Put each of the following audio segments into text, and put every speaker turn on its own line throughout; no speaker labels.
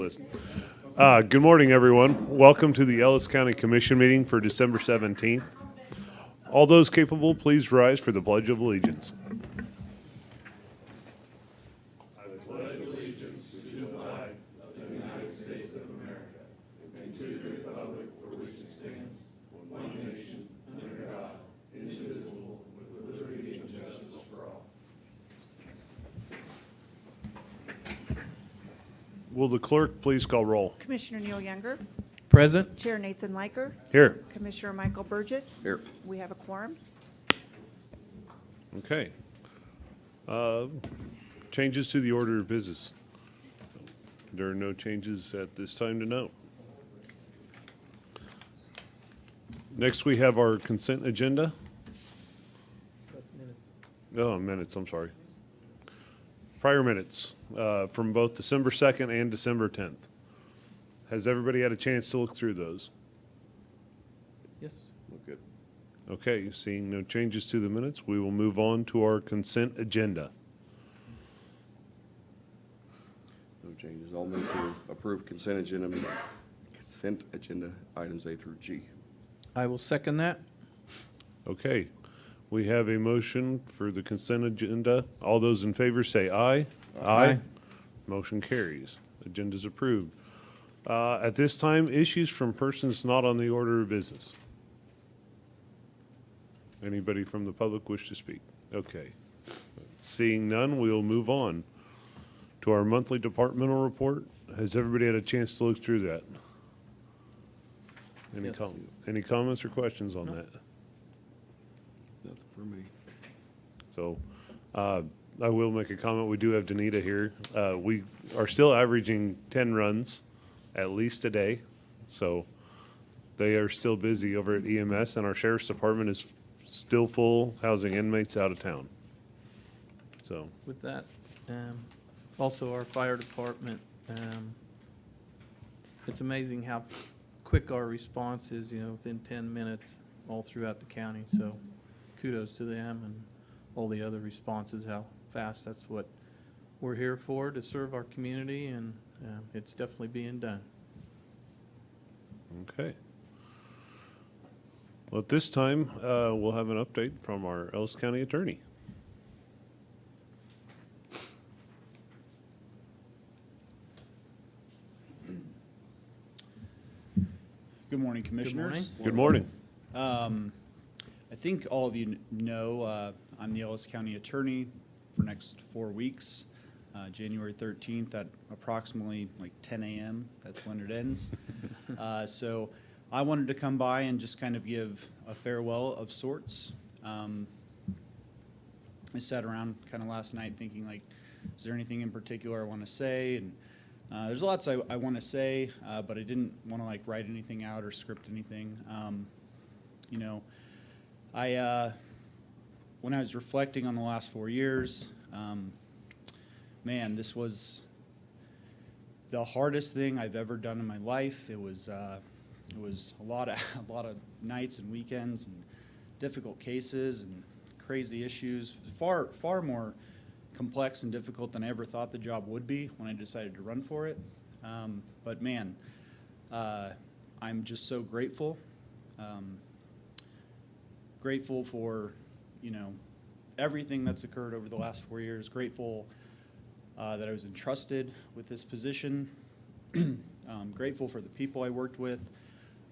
list. Good morning, everyone. Welcome to the Ellis County Commission meeting for December 17th. All those capable, please rise for the Pledge of Allegiance. Will the clerk please call roll?
Commissioner Neil Younger,
Present.
Chair Nathan Liker,
Here.
Commissioner Michael Burgess.
Here.
We have a quorum.
Okay. Changes to the order of business. There are no changes at this time to note. Next, we have our consent agenda. Oh, minutes, I'm sorry. Prior minutes from both December 2nd and December 10th. Has everybody had a chance to look through those?
Yes.
Look good.
Okay, seeing no changes to the minutes, we will move on to our consent agenda.
No changes. I'll move to approve consent agenda items A through G.
I will second that.
Okay, we have a motion for the consent agenda. All those in favor say aye.
Aye.
Motion carries. Agenda's approved. At this time, issues from persons not on the order of business. Anybody from the public wish to speak? Okay. Seeing none, we'll move on to our monthly departmental report. Has everybody had a chance to look through that? Any
Yes.
any comments or questions on that?
Nothing for me.
So, I will make a comment. We do have Danita here. We are still averaging 10 runs at least a day. So they are still busy over at EMS, and our sheriff's department is still full, housing inmates out of town. So,
With that, also our fire department, it's amazing how quick our response is, within 10 minutes all throughout the county. So kudos to them and all the other responses, how fast. That's what we're here for, to serve our community, and it's definitely being done.
okay. Well, at this time, we'll have an update from our Ellis County attorney.
Good morning, Commissioners.
Good morning.
I think all of you know I'm the Ellis County Attorney for next 4 weeks. January 13th at approximately like 10 a.m. That's when it ends. So I wanted to come by and just kind of give a farewell of sorts. I sat around kind of last night thinking, like, is there anything in particular I want to say? And there's lots I want to say, but I didn't want to like write anything out or script anything. When I was reflecting on the last 4 years, man, this was the hardest thing I've ever done in my life. It was a lot of nights and weekends and difficult cases and crazy issues. Far more complex and difficult than I ever thought the job would be when I decided to run for it. But man, I'm just so grateful. Grateful for, everything that's occurred over the last 4 years. Grateful that I was entrusted with this position. Grateful for the people I worked with.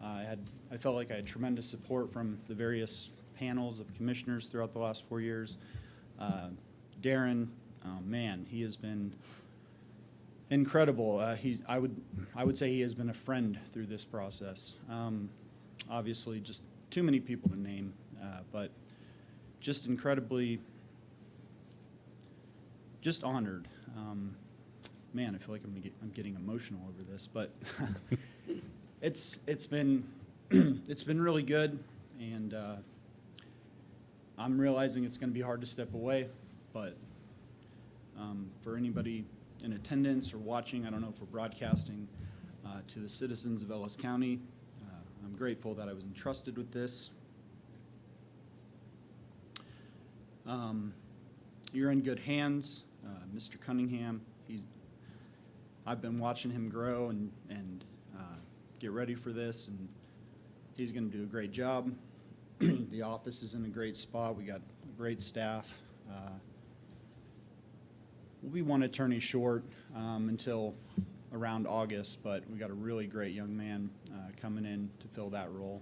I felt like I had tremendous support from the various panels of commissioners throughout the last 4 years. Darren, man, he has been incredible. I would say he has been a friend through this process. Obviously, just too many people to name, but just incredibly, just honored. Man, I feel like I'm getting emotional over this, but it's been it's been really good, and I'm realizing it's going to be hard to step away, but for anybody in attendance or watching, I don't know if we're broadcasting to the citizens of Ellis County, I'm grateful that I was entrusted with this. You're in good hands. Mr. Cunningham, I've been watching him grow and get ready for this, and he's going to do a great job. The office is in a great spot. We got great staff. We'll be one attorney short until around August, but we got a really great young man coming in to fill that role.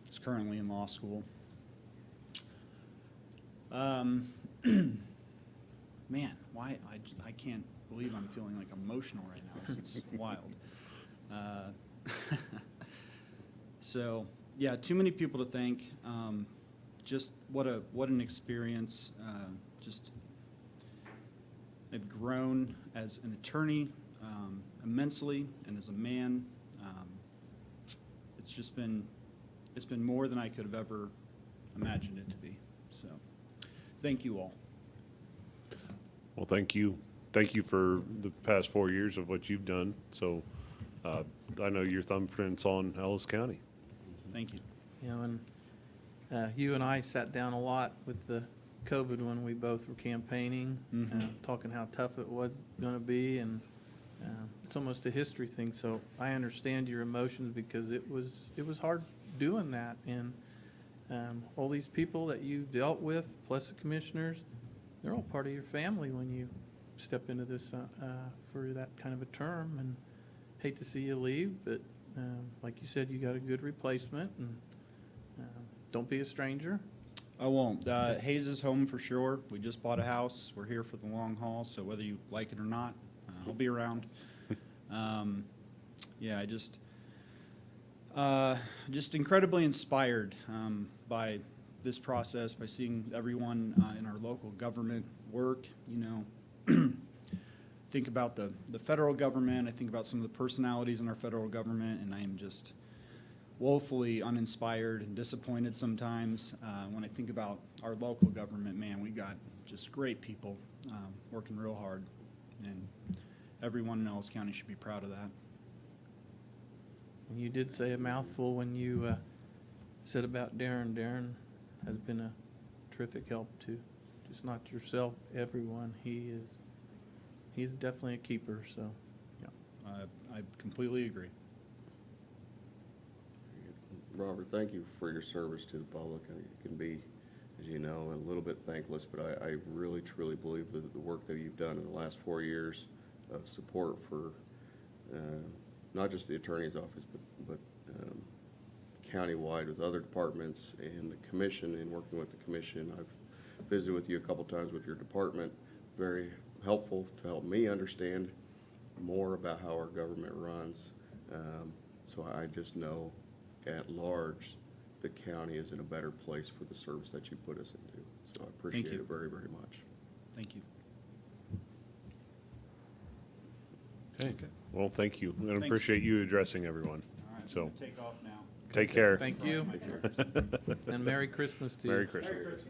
He's currently in law school. Man, why I can't believe I'm feeling like emotional right now. This is wild. So yeah, too many people to thank. Just what an experience. Just I've grown as an attorney immensely, and as a man. It's been more than I could have ever imagined it to be. So thank you all.
Well, thank you. Thank you for the past 4 years of what you've done. So I know your thumbprint's on Ellis County.
Thank you.
You know, and you and I sat down a lot with the COVID when we both were campaigning, talking how tough it was going to be, and it's almost a history thing. So I understand your emotions, because it was hard doing that, and all these people that you dealt with, plus the commissioners, they're all part of your family when you step into this for that kind of a term. And hate to see you leave, but like you said, you got a good replacement, and don't be a stranger.
I won't. Hayes is home for sure. We just bought a house. We're here for the long haul, so whether you like it or not, I'll be around. Yeah, I just incredibly inspired by this process, by seeing everyone in our local government work. You know, think about the federal government. I think about some of the personalities in our federal government, and I am just woefully uninspired and disappointed sometimes when I think about our local government. Man, we got just great people working real hard, and everyone in Ellis County should be proud of that.
And you did say a mouthful when you said about Darren. Darren has been a terrific help to just not yourself, everyone. He's definitely a keeper. So, yeah.
I completely agree.
Robert, thank you for your service to the public. It can be, as you know, a little bit thankless, but I really, truly believe that the work that you've done in the last 4 years of support for not just the attorney's office, but countywide with other departments and the commission, and working with the commission. I've visited with you a couple times with your department. Very helpful to help me understand more about how our government runs. So I just know at large the county is in a better place for the service that you put us into. So I appreciate it very, very much.
Thank you.
Okay. Well, thank you. And I
Thanks.
appreciate you addressing everyone.
All right,
So
I'm gonna take off now.
take care.
Thank you, and Merry Christmas to you.
Merry Christmas.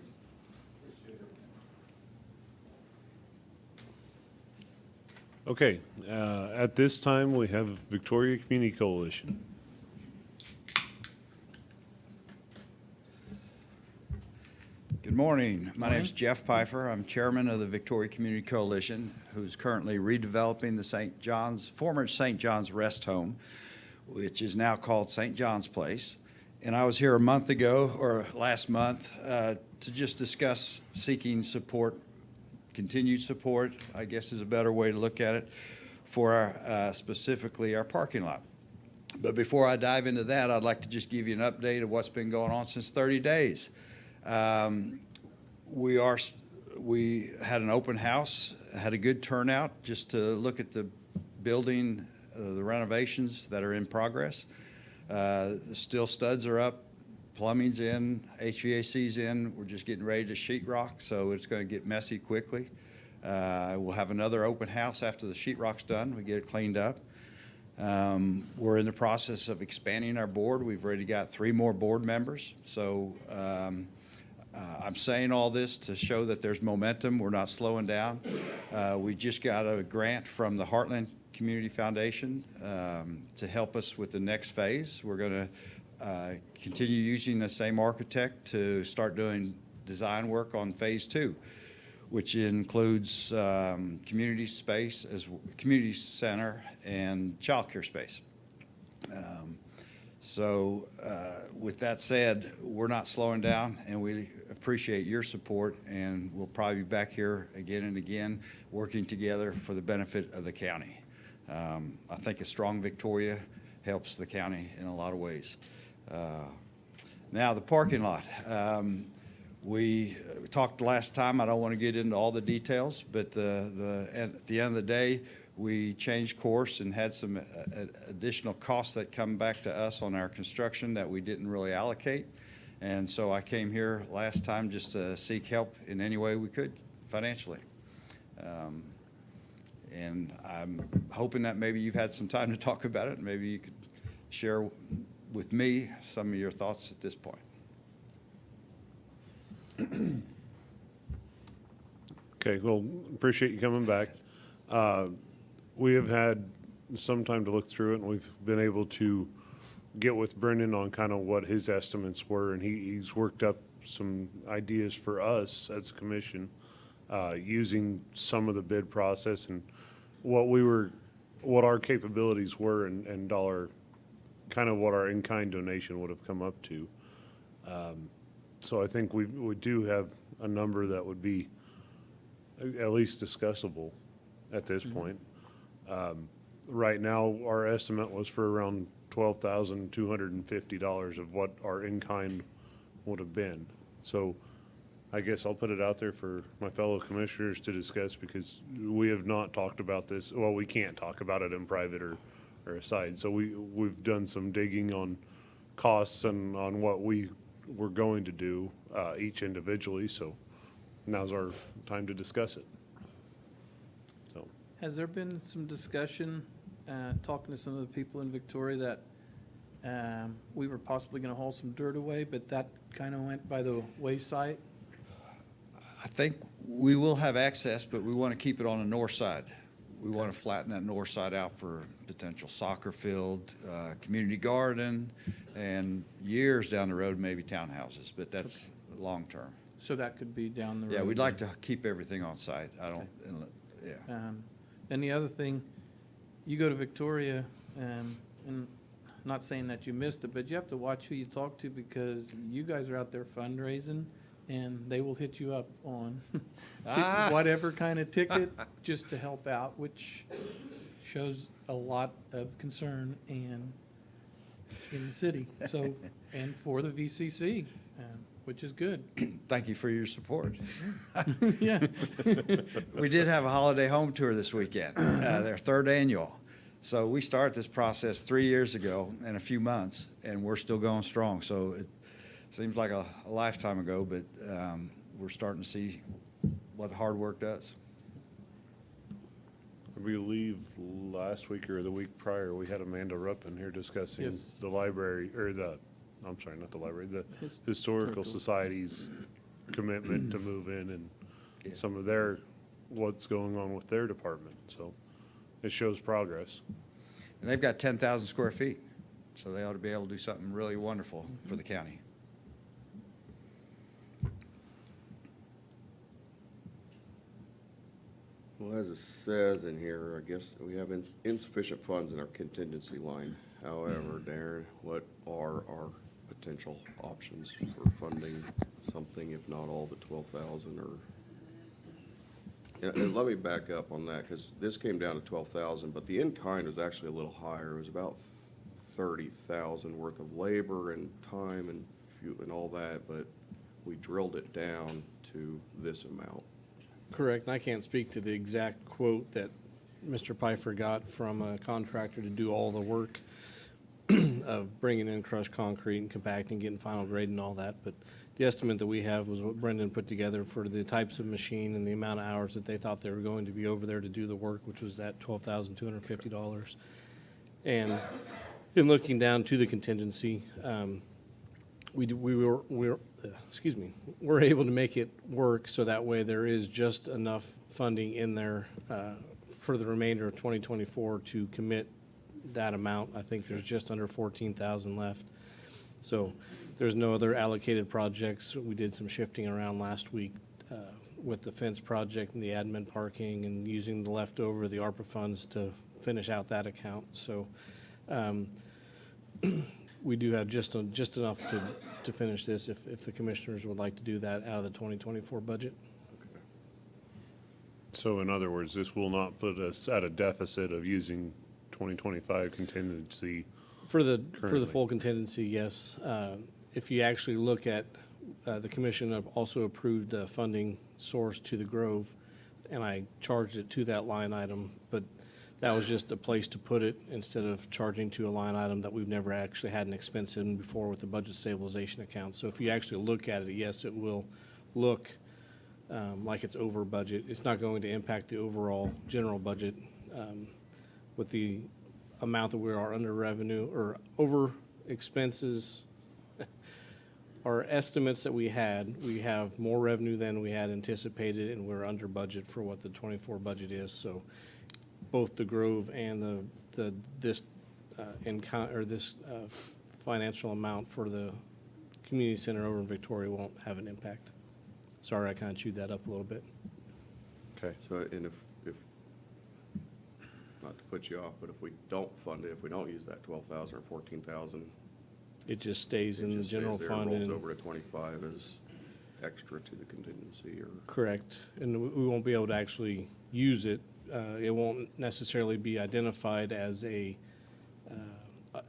Okay, at this time, we have Victoria Community Coalition.
Good morning. My
Morning.
name's Jeff Pfeiffer. I'm chairman of the Victoria Community Coalition, who's currently redeveloping the former St. John's Rest Home, which is now called St. John's Place. And I was here a month ago, or last month, to just discuss seeking support, continued support, I guess is a better way to look at it, for specifically our parking lot. But before I dive into that, I'd like to just give you an update of what's been going on since 30 days. We had an open house, had a good turnout just to look at the building, the renovations that are in progress. The steel studs are up, plumbing's in, HVAC's in. We're just getting ready to sheetrock, so it's going to get messy quickly. We'll have another open house after the sheetrock's done. We get it cleaned up. We're in the process of expanding our board. We've already got 3 more board members. So I'm saying all this to show that there's momentum. We're not slowing down. We just got a grant from the Heartland Community Foundation to help us with the next phase. We're going to continue using the same architect to start doing design work on phase 2. which includes community space, community center, and childcare space. So with that said, we're not slowing down, and we appreciate your support, and we'll probably be back here again and again, working together for the benefit of the county. I think a strong Victoria helps the county in a lot of ways. Now, the parking lot. We talked last time, I don't want to get into all the details, but at the end of the day, we changed course and had some additional costs that come back to us on our construction that we didn't really allocate. And so I came here last time just to seek help in any way we could financially. And I'm hoping that maybe you've had some time to talk about it. Maybe you could share with me some of your thoughts at this point.
Okay, well, appreciate you coming back. We have had some time to look through it, and we've been able to get with Brendan on kind of what his estimates were, and he's worked up some ideas for us as a commission, using some of the bid process and what our capabilities were and dollar, kind of what our in-kind donation would have come up to. So I think we do have a number that would be at least discussable at this point. Right now, our estimate was for around $12,250 of what our in-kind would have been. So I guess I'll put it out there for my fellow commissioners to discuss, because we have not talked about this. Well, we can't talk about it in private or aside. So we've done some digging on costs and on what we were going to do each individually. So now's our time to discuss it. So.
Has there been some discussion, talking to some of the people in Victoria, that we were possibly going to haul some dirt away, but that kind of went by the wayside?
I think we will have access, but we want to keep it on the north side. We want to flatten that north side out for potential soccer field, community garden, and years down the road, maybe townhouses, but that's long term.
So that could be down the road.
Yeah, we'd like to keep everything on site. I don't, yeah.
And the other thing, you go to Victoria, and not saying that you missed it, but you have to watch who you talk to, because you guys are out there fundraising, and they will hit you up on whatever kind of ticket just to help out, which shows a lot of concern in the city. So, and for the VCC, which is good.
Thank you for your support.
Yeah.
We did have a holiday home tour this weekend, their third annual. So we started this process 3 years ago in a few months, and we're still going strong. So it seems like a lifetime ago, but we're starting to see what hard work does.
I believe last week or the week prior, we had Amanda Rupp in here discussing
Yes.
the library, or I'm sorry, not the library, the Historical Society's commitment to move in and
Yeah.
some of what's going on with their department. So it shows progress.
And they've got 10,000 square feet, so they ought to be able to do something really wonderful for the county.
Well, as it says in here, I guess we have insufficient funds in our contingency line. However, Darren, what are our potential options for funding something, if not all the 12,000? Or and let me back up on that, because this came down to 12,000, but the in-kind was actually a little higher. It was about 30,000 worth of labor and time and fuel and all that, but we drilled it down to this amount.
Correct. And I can't speak to the exact quote that Mr. Pfeiffer got from a contractor to do all the work of bringing in crushed concrete and compacting, getting final grade and all that. But the estimate that we have was what Brendan put together for the types of machine and the amount of hours that they thought they were going to be over there to do the work, which was that $12,250. And in looking down to the contingency, we're able to make it work so that way there is just enough funding in there for the remainder of 2024 to commit that amount. I think there's just under 14,000 left. So there's no other allocated projects. We did some shifting around last week with the fence project and the admin parking and using the leftover, the ARPA funds to finish out that account. So we do have just enough to finish this if the commissioners would like to do that out of the 2024 budget.
So in other words, this will not put us at a deficit of using 2025 contingency.
For the
Currently.
full contingency, yes. If you actually look at, the commission have also approved a funding source to the Grove, and I charged it to that line item, but that was just a place to put it instead of charging to a line item that we've never actually had an expense in before with the budget stabilization account. So if you actually look at it, yes, it will look like it's over budget. It's not going to impact the overall general budget with the amount that we are under revenue or over expenses. Our estimates that we have more revenue than we had anticipated, and we're under budget for what the 24 budget is. So both the Grove and this financial amount for the community center over in Victoria won't have an impact. Sorry, I kind of chewed that up a little bit.
Okay.
So, and if, not to put you off, but if we don't fund it, if we don't use that 12,000 or 14,000,
It just stays in the general fund.
Rolls
and
over to 25 as extra to the contingency, or?
Correct. And we won't be able to actually use it. It won't necessarily be identified as the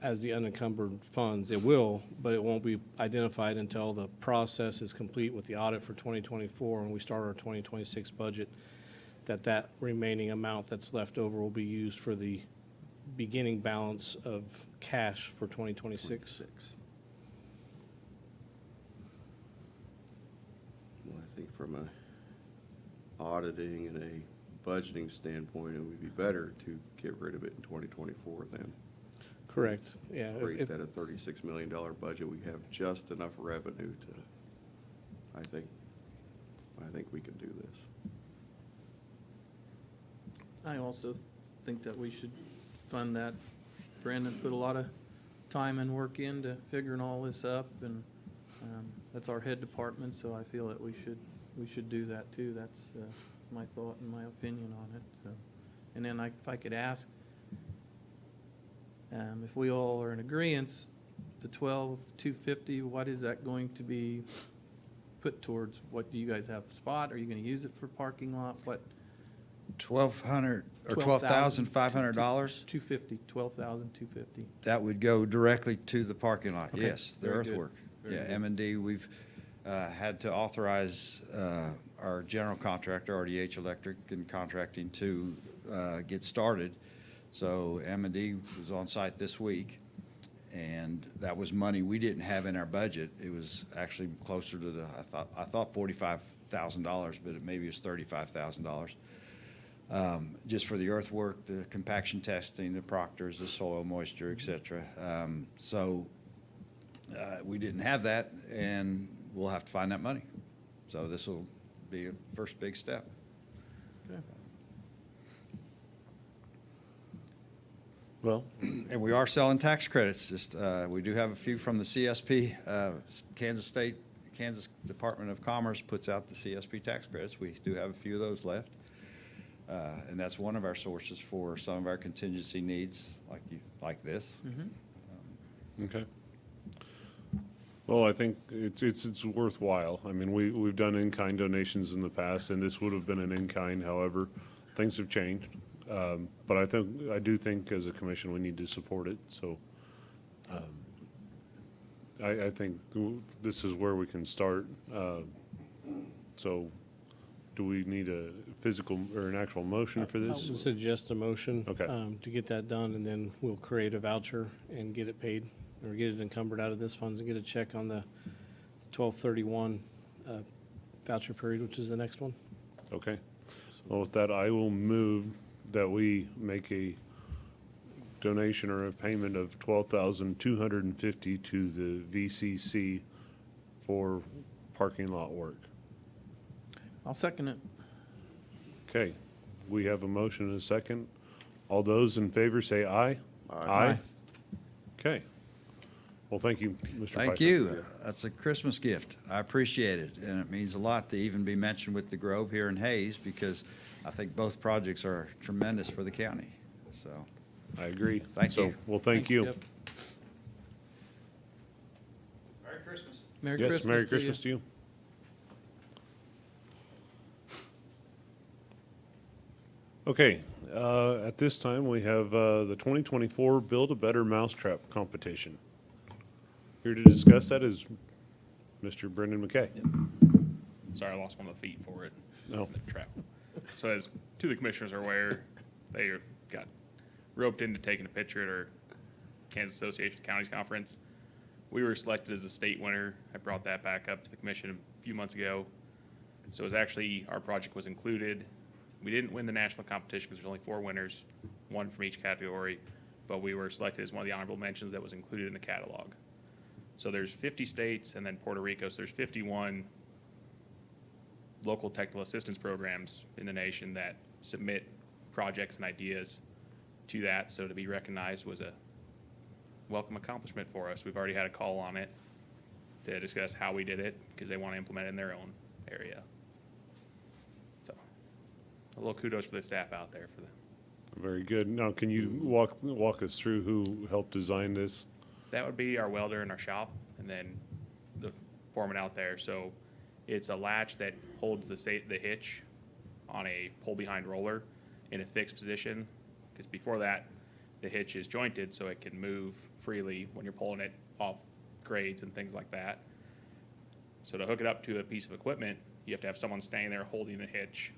unencumbered funds. It will, but it won't be identified until the process is complete with the audit for 2024 and we start our 2026 budget, that remaining amount that's left over will be used for the beginning balance of cash for 2026.
Well, I think from a auditing and a budgeting standpoint, it would be better to get rid of it in 2024 then.
Correct, yeah.
Create that a $36 million budget, we have just enough revenue to, I think we can do this.
I also think that we should fund that. Brandon put a lot of time and work into figuring all this up, and that's our head department, so I feel that we should do that too. That's my thought and my opinion on it. So, and then if I could ask, if we all are in agreement, the 12,250, what is that going to be put towards? What, do you guys have a spot? Are you going to use it for parking lot? What?
$1,200 or $12,500?
250, 12,250.
That would go directly to the parking lot,
Okay,
yes, the
very good,
earthwork.
very
Yeah,
good.
M&D, we've had to authorize our general contractor, RDH Electric and Contracting, to get started. So M&D was on site this week, and that was money we didn't have in our budget. It was actually closer to the, I thought $45,000, but it maybe was $35,000. Just for the earthwork, the compaction testing, the proctors, the soil moisture, et cetera. So we didn't have that, and we'll have to find that money. So this will be a first big step.
Okay.
Well,
And we are selling tax credits. Just we do have a few from the CSP. Kansas Department of Commerce puts out the CSP tax credits. We do have a few of those left. And that's one of our sources for some of our contingency needs, like this.
okay. Well, I think it's worthwhile. I mean, we've done in-kind donations in the past, and this would have been an in-kind. However, things have changed. But I do think as a commission, we need to support it. So I think this is where we can start. So do we need a physical or an actual motion for
I
this?
would suggest a motion.
Okay.
To get that done, and then we'll create a voucher and get it paid, or get it encumbered out of this funds and get a check on the 12/31 voucher period, which is the next one.
Okay. Well, with that, I will move that we make a donation or a payment of $12,250 to the VCC for parking lot work.
I'll second it.
Okay, we have a motion and a second. All those in favor say aye.
Aye.
Okay. Well, thank you, Mr.
Thank
Piper.
you. That's a Christmas gift. I appreciate it, and it means a lot to even be mentioned with the Grove here in Hayes, because I think both projects are tremendous for the county, so.
I agree.
Thank
So,
you.
well, thank you.
Yep.
Merry Christmas.
Merry
Yes,
Christmas
Merry
to you.
Christmas to you. Okay, at this time, we have the 2024 Build a Better Mousetrap Competition. Here to discuss that is Mr. Brendan McKay.
Sorry, I lost one of the feet for it.
No.
The trap. So as two of the commissioners are aware, they got roped into taking a picture at our Kansas Association of Counties Conference. We were selected as the state winner. I brought that back up to the commission a few months ago. So it was actually, our project was included. We didn't win the national competition because there's only 4 winners, 1 from each category, but we were selected as one of the honorable mentions that was included in the catalog. So there's 50 states and then Puerto Rico, so there's 51 local technical assistance programs in the nation that submit projects and ideas to that. So to be recognized was a welcome accomplishment for us. We've already had a call on it to discuss how we did it because they want to implement it in their own area. So a little kudos for the staff out there for the.
Very good. Now, can you walk us through who helped design this?
That would be our welder in our shop and then the foreman out there. So it's a latch that holds the hitch on a pull behind roller in a fixed position. Because before that, the hitch is jointed so it can move freely when you're pulling it off grades and things like that. So to hook it up to a piece of equipment, you have to have someone standing there holding the hitch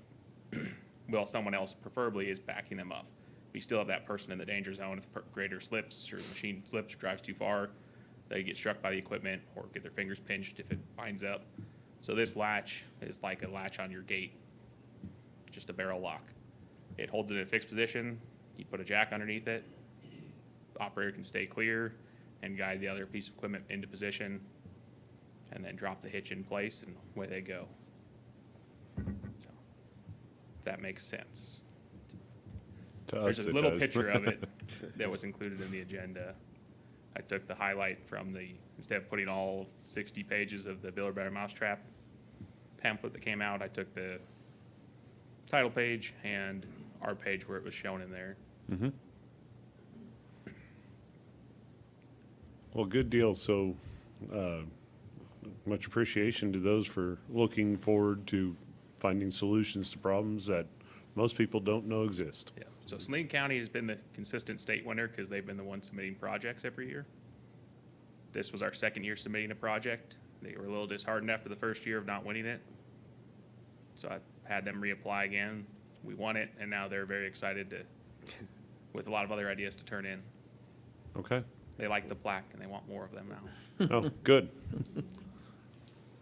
while someone else preferably is backing them up. We still have that person in the danger zone. If the grader slips or the machine slips or drives too far, they get struck by the equipment or get their fingers pinched if it binds up. So this latch is like a latch on your gate, just a barrel lock. It holds it in a fixed position. You put a jack underneath it. The operator can stay clear and guide the other piece of equipment into position and then drop the hitch in place and away they go. So if that makes sense.
To
There's
us,
a
it
little
does.
picture of it that was included in the agenda. I took the highlight from instead of putting all 60 pages of the Build a Better Mousetrap pamphlet that came out, I took the title page and our page where it was shown in there.
Mhm. Well, good deal. So, much appreciation to those for looking forward to finding solutions to problems that most people don't know exist.
Yeah. So Saline County has been the consistent state winner because they've been the ones submitting projects every year. This was our second year submitting a project. They were a little disheartened after the first year of not winning it. So I had them reapply again. We won it, and now they're very excited with a lot of other ideas to turn in.
Okay.
They like the plaque, and they want more of them now.
Oh, good.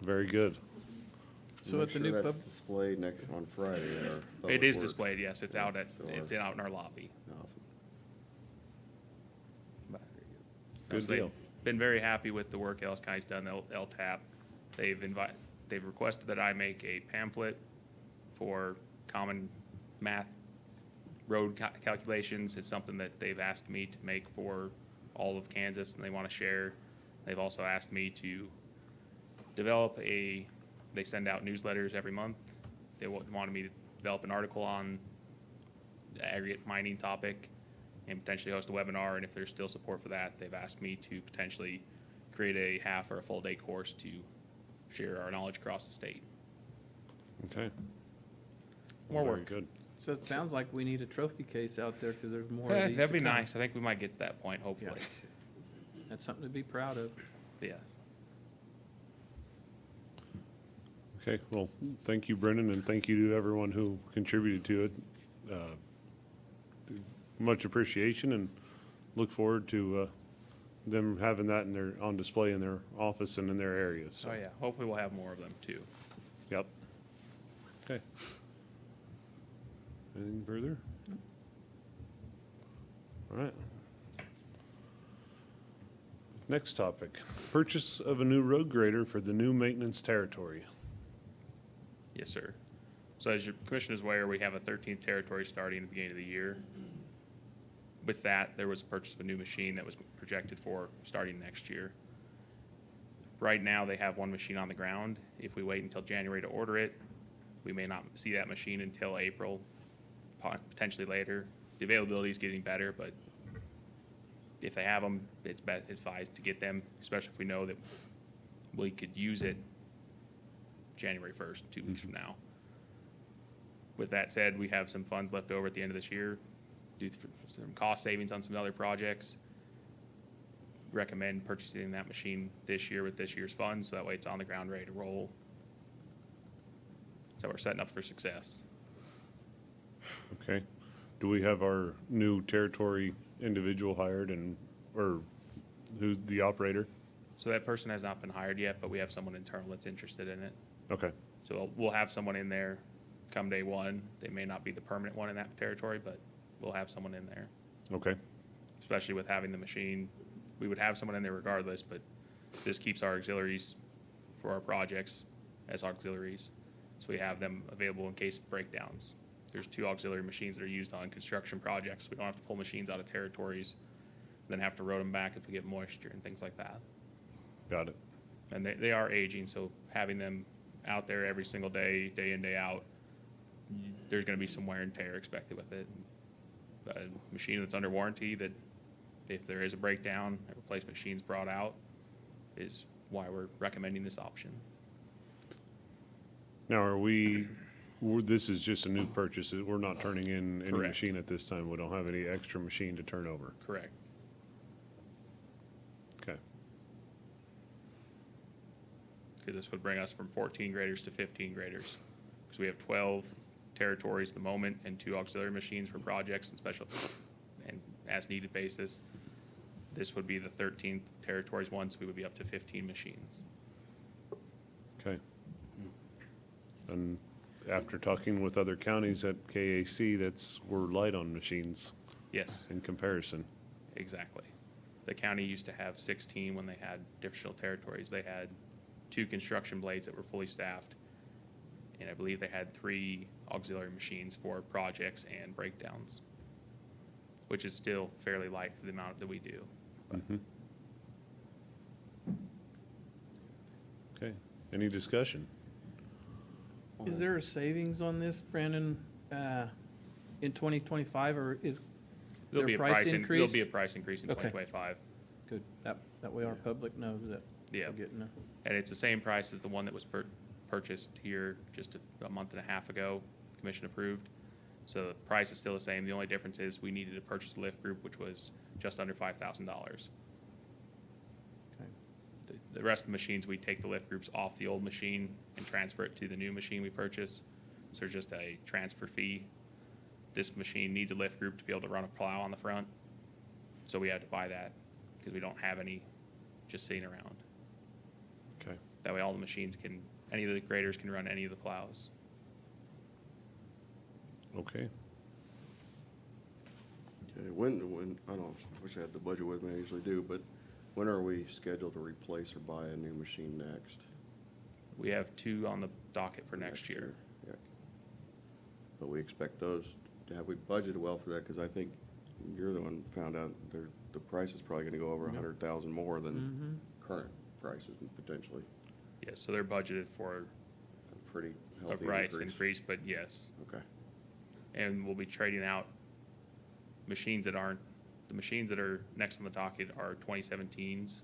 Very good.
So
Make
at the
sure
new
that's
pub,
displayed next on Friday at our
It
Public
is
Works.
displayed, yes. It's out
So
out in our lobby.
Awesome.
But-
Good
So they've
deal.
Been very happy with the work Ellis County's done, LTAP. They've requested that I make a pamphlet for common math road calculations. It's something that they've asked me to make for all of Kansas and they want to share. They've also asked me to develop they send out newsletters every month. They wanted me to develop an article on the aggregate mining topic and potentially host a webinar, and if there's still support for that, they've asked me to potentially create a half or a full day course to share our knowledge across the state.
Okay.
More
Very
work.
good.
so it sounds like we need a trophy case out there because there's more of these
That'd be
to come.
nice. I think we might get to that point, hopefully.
That's something to be proud of.
Yes.
Okay, well, thank you, Brendan, and thank you to everyone who contributed to it. Much appreciation and look forward to them having that on display in their office and in their areas. So,
Oh, yeah. Hopefully we'll have more of them, too.
Yep. Okay. Anything further? All right. Next topic, purchase of a new road grader for the new maintenance territory.
Yes, sir. So as your commission is aware, we have a 13th territory starting at the beginning of the year. With that, there was a purchase of a new machine that was projected for starting next year. Right now, they have one machine on the ground. If we wait until January to order it, we may not see that machine until April, potentially later. The availability is getting better, but if they have them, it's best advised to get them, especially if we know that we could use it January 1st, 2 weeks from now. With that said, we have some funds left over at the end of this year due to some cost savings on some other projects. Recommend purchasing that machine this year with this year's funds, so that way it's on the ground, ready to roll. So we're setting up for success.
Okay. Do we have our new territory individual hired or who's the operator?
So that person has not been hired yet, but we have someone internal that's interested in it.
Okay,
So we'll have someone in there come day one. They may not be the permanent one in that territory, but we'll have someone in there,
okay,
especially with having the machine. We would have someone in there regardless, but this keeps our auxiliaries for our projects as auxiliaries. So we have them available in case of breakdowns. There's 2 auxiliary machines that are used on construction projects. We don't have to pull machines out of territories, then have to road them back if we get moisture and things like that.
got it.
And they are aging, so having them out there every single day, day in, day out, there's gonna be some wear and tear expected with it. A machine that's under warranty, that if there is a breakdown, a replacement machine's brought out, is why we're recommending this option.
Now, this is just a new purchase. We're not turning in any
Correct.
machine at this time. We don't have any extra machine to turn over.
Correct.
Okay,
Because this would bring us from 14 graders to 15 graders. Because we have 12 territories at the moment and 2 auxiliary machines for projects and special and as needed basis. This would be the 13th territories one, so we would be up to 15 machines.
okay. And after talking with other counties at KAC, we're light on machines
Yes,
in comparison.
exactly. The county used to have 16 when they had additional territories. They had 2 construction blades that were fully staffed. And I believe they had 3 auxiliary machines for projects and breakdowns, which is still fairly light for the amount that we do.
Mhm. Okay, any discussion?
Is there a savings on this, Brandon, in 2025, or is there
There'll be
a
a
price
There'll
increase?
be a price increase in
Okay.
2025.
Good, that way our public knows that
Yeah.
we're getting a.
And it's the same price as the one that was purchased here just a month and a half ago, commission approved. So the price is still the same. The only difference is we needed to purchase a lift group, which was just under $5,000.
Okay.
The rest of the machines, we take the lift groups off the old machine and transfer it to the new machine we purchase. So there's just a transfer fee. This machine needs a lift group to be able to run a plow on the front. So we had to buy that because we don't have any just sitting around.
Okay,
That way all the machines any of the graders can run any of the plows.
okay.
Okay, I wish I had the budget with me, I usually do, but when are we scheduled to replace or buy a new machine next?
We have 2 on the docket for next year.
Yeah. But we expect those, have we budgeted well for that? Because I think you're the one who found out the price is probably gonna go over 100,000 more than current prices potentially.
Yes, so they're budgeted for
A pretty
a
healthy
price
increase.
increase, but yes.
Okay,
And we'll be trading out machines that aren't, the machines that are next on the docket are 2017s.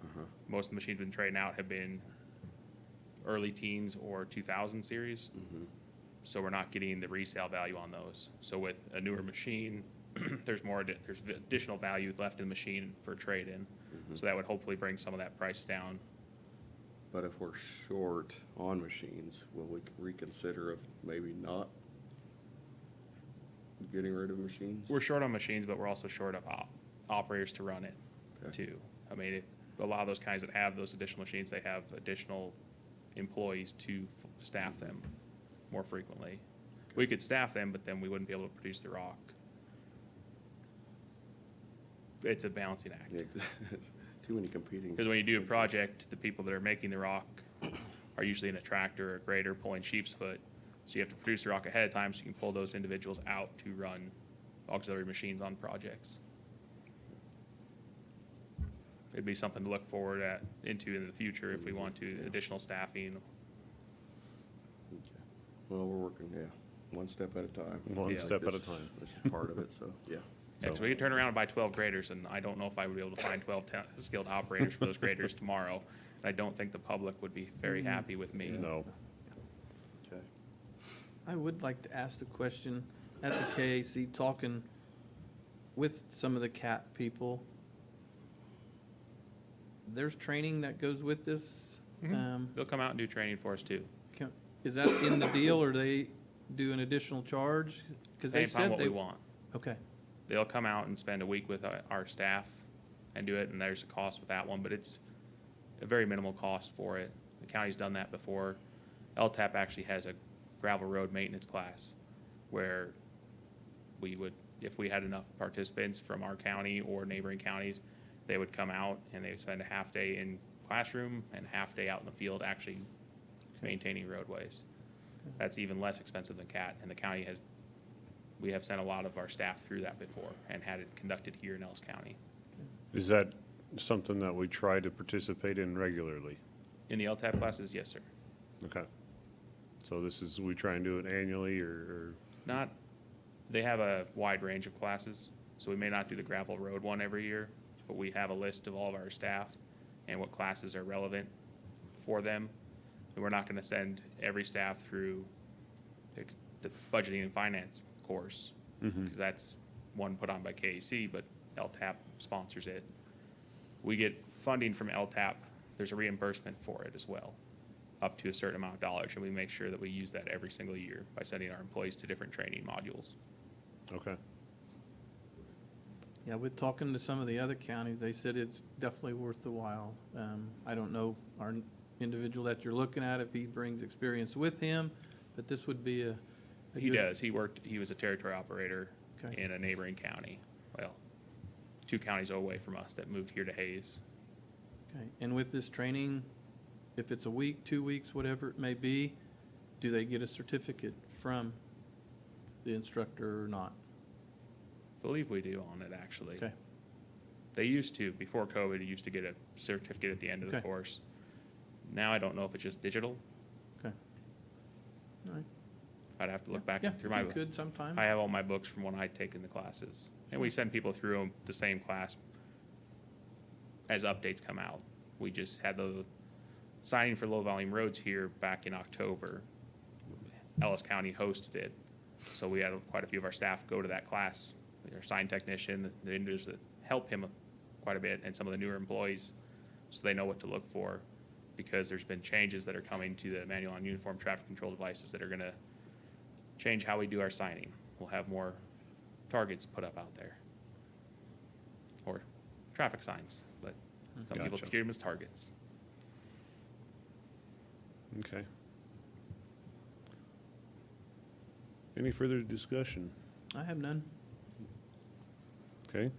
uh-huh,
Most of the machines we've been trading out have been early teens or 2000 series.
mhm,
So we're not getting the resale value on those. So with a newer machine, there's additional value left in the machine for trade-in.
mhm.
So that would hopefully bring some of that price down.
But if we're short on machines, will we reconsider if maybe not getting rid of machines?
We're short on machines, but we're also short of operators to run it
Okay.
too. I mean, a lot of those guys that have those additional machines, they have additional employees to staff them more frequently. We could staff them, but then we wouldn't be able to produce the rock. It's a balancing act.
Yeah, too many competing.
Because when you do a project, the people that are making the rock are usually in a tractor or a grader pulling sheep's foot. So you have to produce the rock ahead of time so you can pull those individuals out to run auxiliary machines on projects. it'd be something to look forward into in the future if we want to, additional staffing.
Okay. Well, we're working, yeah, one step at a time.
One
Yeah.
step at a
This-
time.
This is part of it, so, yeah.
Yeah, 'cause we could turn around and buy 12 graders, and I don't know if I would be able to find 12 skilled operators for those graders tomorrow. And I don't think the public would be very happy with me.
No.
Okay.
I would like to ask the question, at the KAC, talking with some of the CAT people, there's training that goes with this?
They'll come out and do training for us too.
Is that in the deal, or they do an additional charge? Because they
Anytime
said
what
they.
we want.
Okay,
They'll come out and spend a week with our staff and do it, and there's a cost with that one, but it's a very minimal cost for it. The county's done that before. LTAP actually has a gravel road maintenance class where we would, if we had enough participants from our county or neighboring counties, they would come out and they would spend a half day in classroom and a half day out in the field actually maintaining roadways. That's even less expensive than CAT, and the county has, we have sent a lot of our staff through that before and had it conducted here in Ellis County.
Is that something that we try to participate in regularly?
In the LTAP classes, yes, sir.
Okay. So this is, we try and do it annually or
Not, they have a wide range of classes, so we may not do the gravel road one every year, but we have a list of all of our staff and what classes are relevant for them. And we're not gonna send every staff through the budgeting and finance course, because that's one put on by KAC, but LTAP sponsors it. We get funding from LTAP, there's a reimbursement for it as well, up to a certain amount of dollars, and we make sure that we use that every single year by sending our employees to different training modules.
okay.
yeah, with talking to some of the other counties, they said it's definitely worth the while. I don't know our individual that you're looking at, if he brings experience with him, but this would be a
He
good-
does, he was a territory operator
Okay.
in a neighboring county, well, 2 counties away from us that moved here to Hayes.
Okay, and with this training, if it's a week, 2 weeks, whatever it may be, do they get a certificate from the instructor or not?
Believe we do on it, actually.
Okay,
They used to, before COVID, you used to get a certificate at the end of the
Okay.
course. Now I don't know if it's just digital.
okay. All right.
I'd have to look back
Yeah,
through
if
my,
you could sometime.
I have all my books from when I'd taken the classes. And we send people through the same class as updates come out. We just had the signing for low volume roads here back in October. Ellis County hosted it. So we had quite a few of our staff go to that class. Our sign technician, the individuals that help him quite a bit, and some of the newer employees, so they know what to look for, because there's been changes that are coming to the manual on uniform traffic control devices that are gonna change how we do our signing. We'll have more targets put up out there. Or traffic signs, but some people
Gotcha.
treat them as targets.
Okay. Any further discussion?
I have none.
Okay,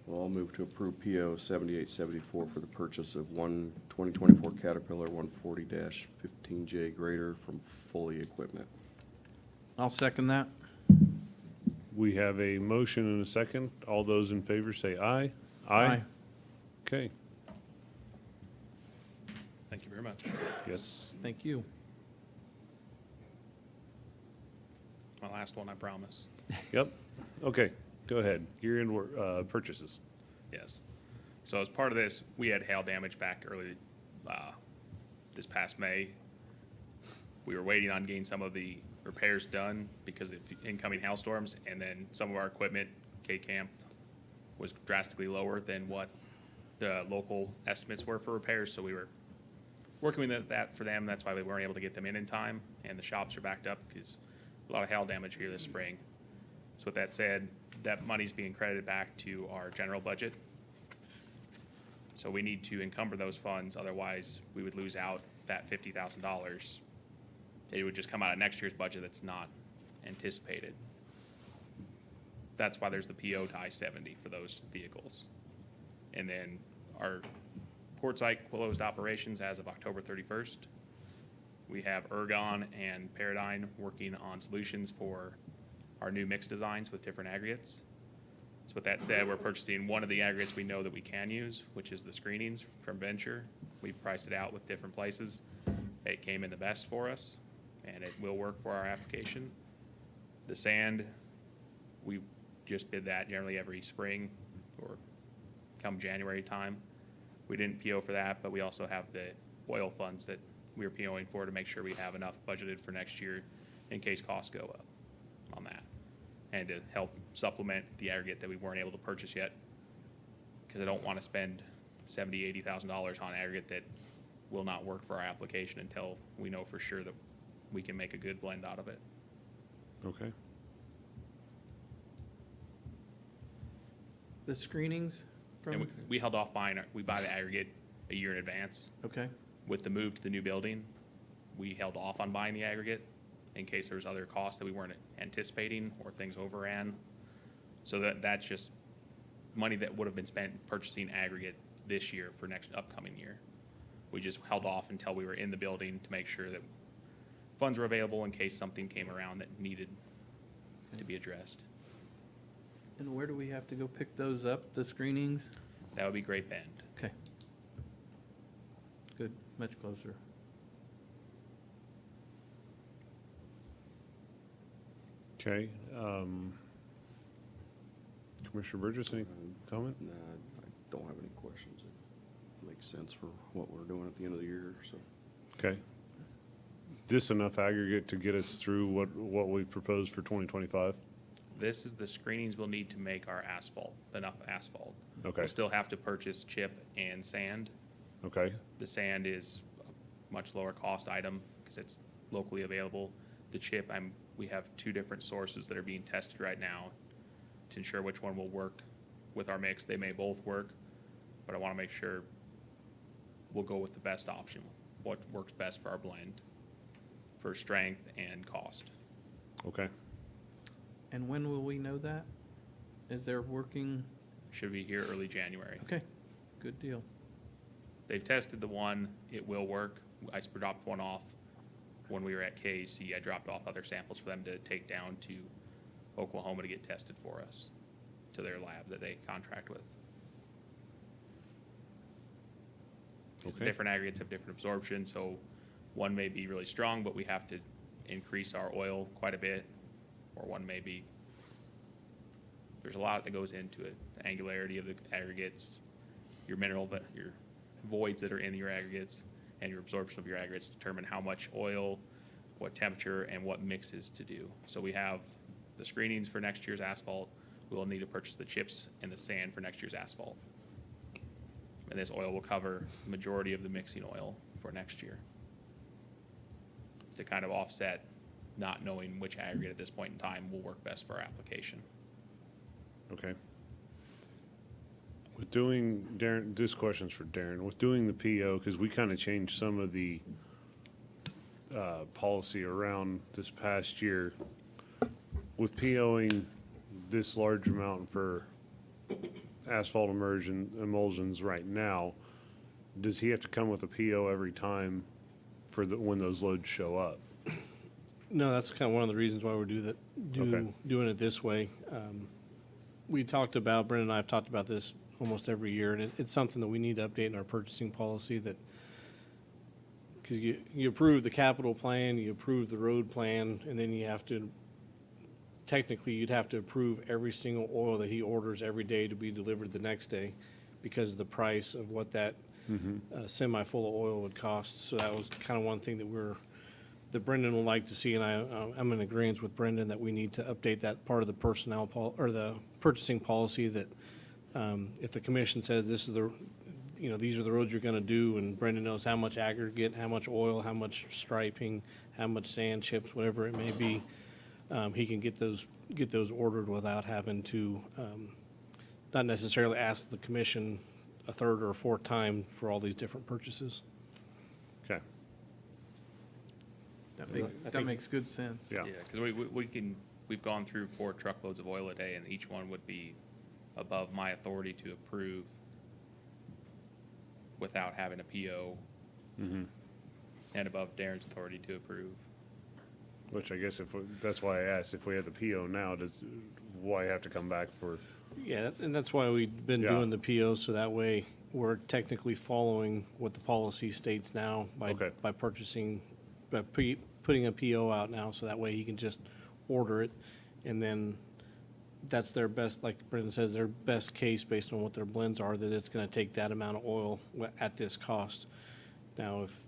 Well, I'll move to approve PO 7874 for the purchase of one 2024 Caterpillar 140-15J grader from Foley Equipment.
I'll second that.
we have a motion and a second. All those in favor say aye. Okay,
Thank you very much.
yes.
Thank you.
My last one, I promise.
Yep, okay, go ahead. You're in purchases.
Yes. So as part of this, we had hail damage back early, this past May. We were waiting on getting some of the repairs done because of incoming hailstorms, and then some of our equipment, K-Camp, was drastically lower than what the local estimates were for repairs, so we were working with that for them. That's why we weren't able to get them in time, and the shops are backed up because a lot of hail damage here this spring. So with that said, that money's being credited back to our general budget. So we need to encumber those funds, otherwise we would lose out that $50,000. It would just come out of next year's budget that's not anticipated. That's why there's the PO to I-70 for those vehicles. And then our port site closed operations as of October 31st. We have Ergon and Paradigm working on solutions for our new mix designs with different aggregates. So with that said, we're purchasing one of the aggregates we know that we can use, which is the screenings from Venture. We've priced it out with different places. It came in the best for us, and it will work for our application. The sand, we just bid that generally every spring or come January time. We didn't PO for that, but we also have the oil funds that we're POing for to make sure we have enough budgeted for next year in case costs go up on that. And to help supplement the aggregate that we weren't able to purchase yet. Because I don't want to spend $70,000, $80,000 on aggregate that will not work for our application until we know for sure that we can make a good blend out of it.
Okay.
The screenings
And
from,
we held off buying, we buy the aggregate a year in advance.
okay,
With the move to the new building, we held off on buying the aggregate in case there was other costs that we weren't anticipating or things overran. So that's just money that would have been spent purchasing aggregate this year for next upcoming year. We just held off until we were in the building to make sure that funds were available in case something came around that needed to be addressed.
and where do we have to go pick those up, the screenings?
That would be Great Bend.
Okay. Good, much closer.
Okay. Commissioner Burgess, any comment?
Nah, I don't have any questions. It makes sense for what we're doing at the end of the year, so.
Okay. Just enough aggregate to get us through what we proposed for 2025?
This is the screenings we'll need to make our asphalt, enough asphalt.
Okay.
We'll still have to purchase chip and sand.
Okay.
The sand is a much lower cost item because it's locally available. The chip, we have two different sources that are being tested right now to ensure which one will work with our mix. They may both work, but I want to make sure we'll go with the best option, what works best for our blend, for strength and cost.
Okay.
And when will we know that? Is there working,
Should be here early January.
okay, good deal.
They've tested the one, it will work. I dropped one off when we were at KAC. I dropped off other samples for them to take down to Oklahoma to get tested for us, to their lab that they contract with. 'Cause the
Okay.
different aggregates have different absorption, so one may be really strong, but we have to increase our oil quite a bit, or one may be, there's a lot that goes into it. The angularity of the aggregates, your mineral, your voids that are in your aggregates, and your absorption of your aggregates determine how much oil, what temperature, and what mixes to do. So we have the screenings for next year's asphalt. We will need to purchase the chips and the sand for next year's asphalt. And this oil will cover the majority of the mixing oil for next year, to kind of offset not knowing which aggregate at this point in time will work best for our application.
Okay. With doing, Darren, this question's for Darren. With doing the PO, because we kind of changed some of the policy around this past year, with POing this large amount for asphalt emulsions right now, does he have to come with a PO every time for when those loads show up?
No, that's kind of one of the reasons why we're
Okay.
doing it this way. We talked about, Brendan and I have talked about this almost every year, and it's something that we need to update in our purchasing policy, that, because you approve the capital plan, you approve the road plan, and then you have to, technically, you'd have to approve every single oil that he orders every day to be delivered the next day, because of the price of what that semi-full of oil would cost. So that was kind of one thing that Brendan would like to see, and I'm in agreement with Brendan that we need to update that part of the personnel or the purchasing policy, that if the commission says this is these are the roads you're gonna do, and Brendan knows how much aggregate, how much oil, how much striping, how much sand, chips, whatever it may be, he can get those ordered without having to, not necessarily ask the commission a third or a fourth time for all these different purchases.
Okay.
That makes good sense.
Yeah.
Yeah, because we've gone through 4 truckloads of oil a day, and each one would be above my authority to approve without having a PO, and above Darren's authority to approve.
Which I guess that's why I asked, if we have the PO now, why have to come back for
Yeah, and that's why we've been
Yeah.
doing the POs, so that way we're technically following what the policy states now
Okay.
by purchasing, putting a PO out now, so that way he can just order it. And then that's their best, like Brendan says, their best case based on what their blends are, that it's gonna take that amount of oil at this cost. Now, if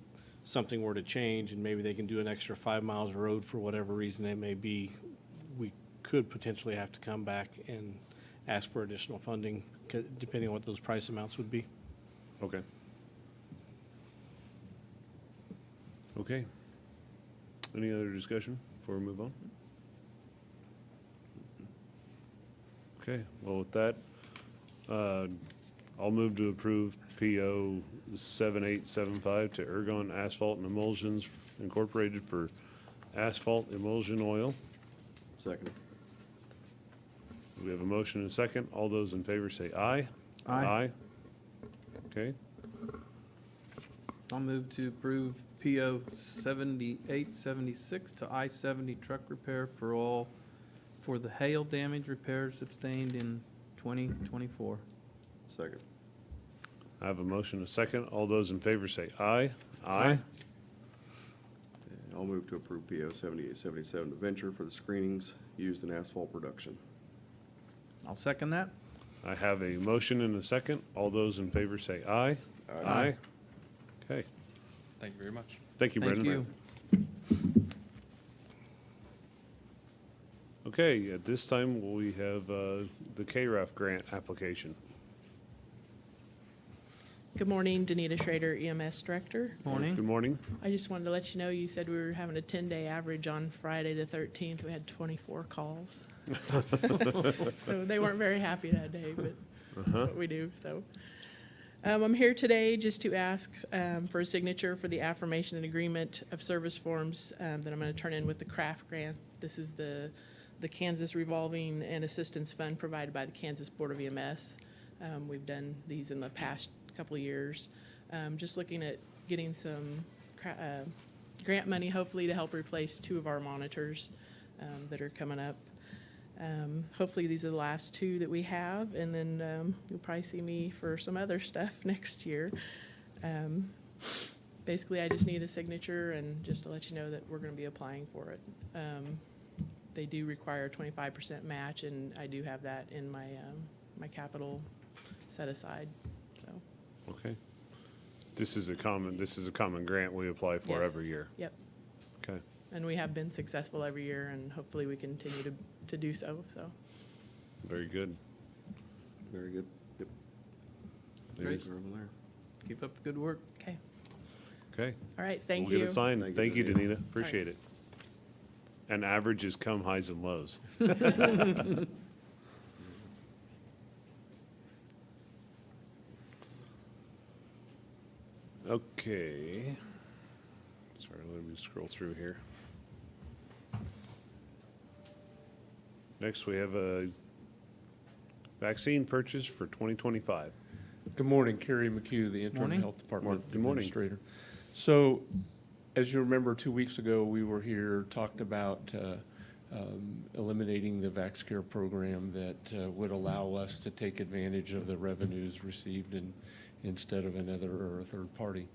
something were to change and maybe they can do an extra 5 miles of road for whatever reason it may be, we could potentially have to come back and ask for additional funding, depending on what those price amounts would be.
Okay. Okay. Any other discussion before we move on? Okay, well, with that, I'll move to approve PO 7875 to Ergon Asphalt and Emulsions Incorporated for asphalt emulsion oil.
Second.
We have a motion and a second. All those in favor say aye.
Aye.
Okay,
I'll move to approve PO 7876 to I-70 truck repair for the hail damage repairs sustained in 2024.
Second.
I have a motion and a second. All those in favor say aye. Aye.
And I'll move to approve PO 7877 to Venture for the screenings used in asphalt production.
I'll second that.
I have a motion and a second. All those in favor say aye.
Aye.
Okay,
Thank you very much.
thank you,
Thank
Brendan.
you.
Okay, at this time, we have the KRAF grant application.
Good morning, Danita Schrader, EMS Director.
Morning.
Good morning.
I just wanted to let you know, you said we were having a 10-day average on Friday the 13th. We had 24 calls. So they weren't very happy that day, but that's what we do, so. I'm here today just to ask for a signature for the affirmation and agreement of service forms that I'm going to turn in with the CRAFT grant. This is the Kansas Revolving and Assistance Fund provided by the Kansas Board of EMS. We've done these in the past couple of years. Just looking at getting some grant money, hopefully, to help replace 2 of our monitors that are coming up. Hopefully, these are the last 2 that we have, and then you'll probably see me for some other stuff next year. Basically, I just need a signature and just to let you know that we're going to be applying for it. They do require a 25% match, and I do have that in my my capital set aside. So,
Okay. This is a common grant we apply for
Yes.
every year.
yep.
Okay,
And we have been successful every year, and hopefully we continue to do so. So,
very good.
Very good. Yep.
Great.
Over there.
Keep up the good work.
okay.
Okay.
All right. Thank
We'll
you.
get it signed.
Thank
Thank
you,
you,
Danita.
Danita. Appreciate it. And averages come highs and lows. Okay. Sorry, let me scroll through here. Next, we have a vaccine purchase for 2025.
Good morning, Kerry McHugh, the Interim
Morning.
Health Department
Good morning.
Administrator. So, as you remember, 2 weeks ago, we were here, talked about eliminating the VaxCare program that would allow us to take advantage of the revenues received instead of another or a third party.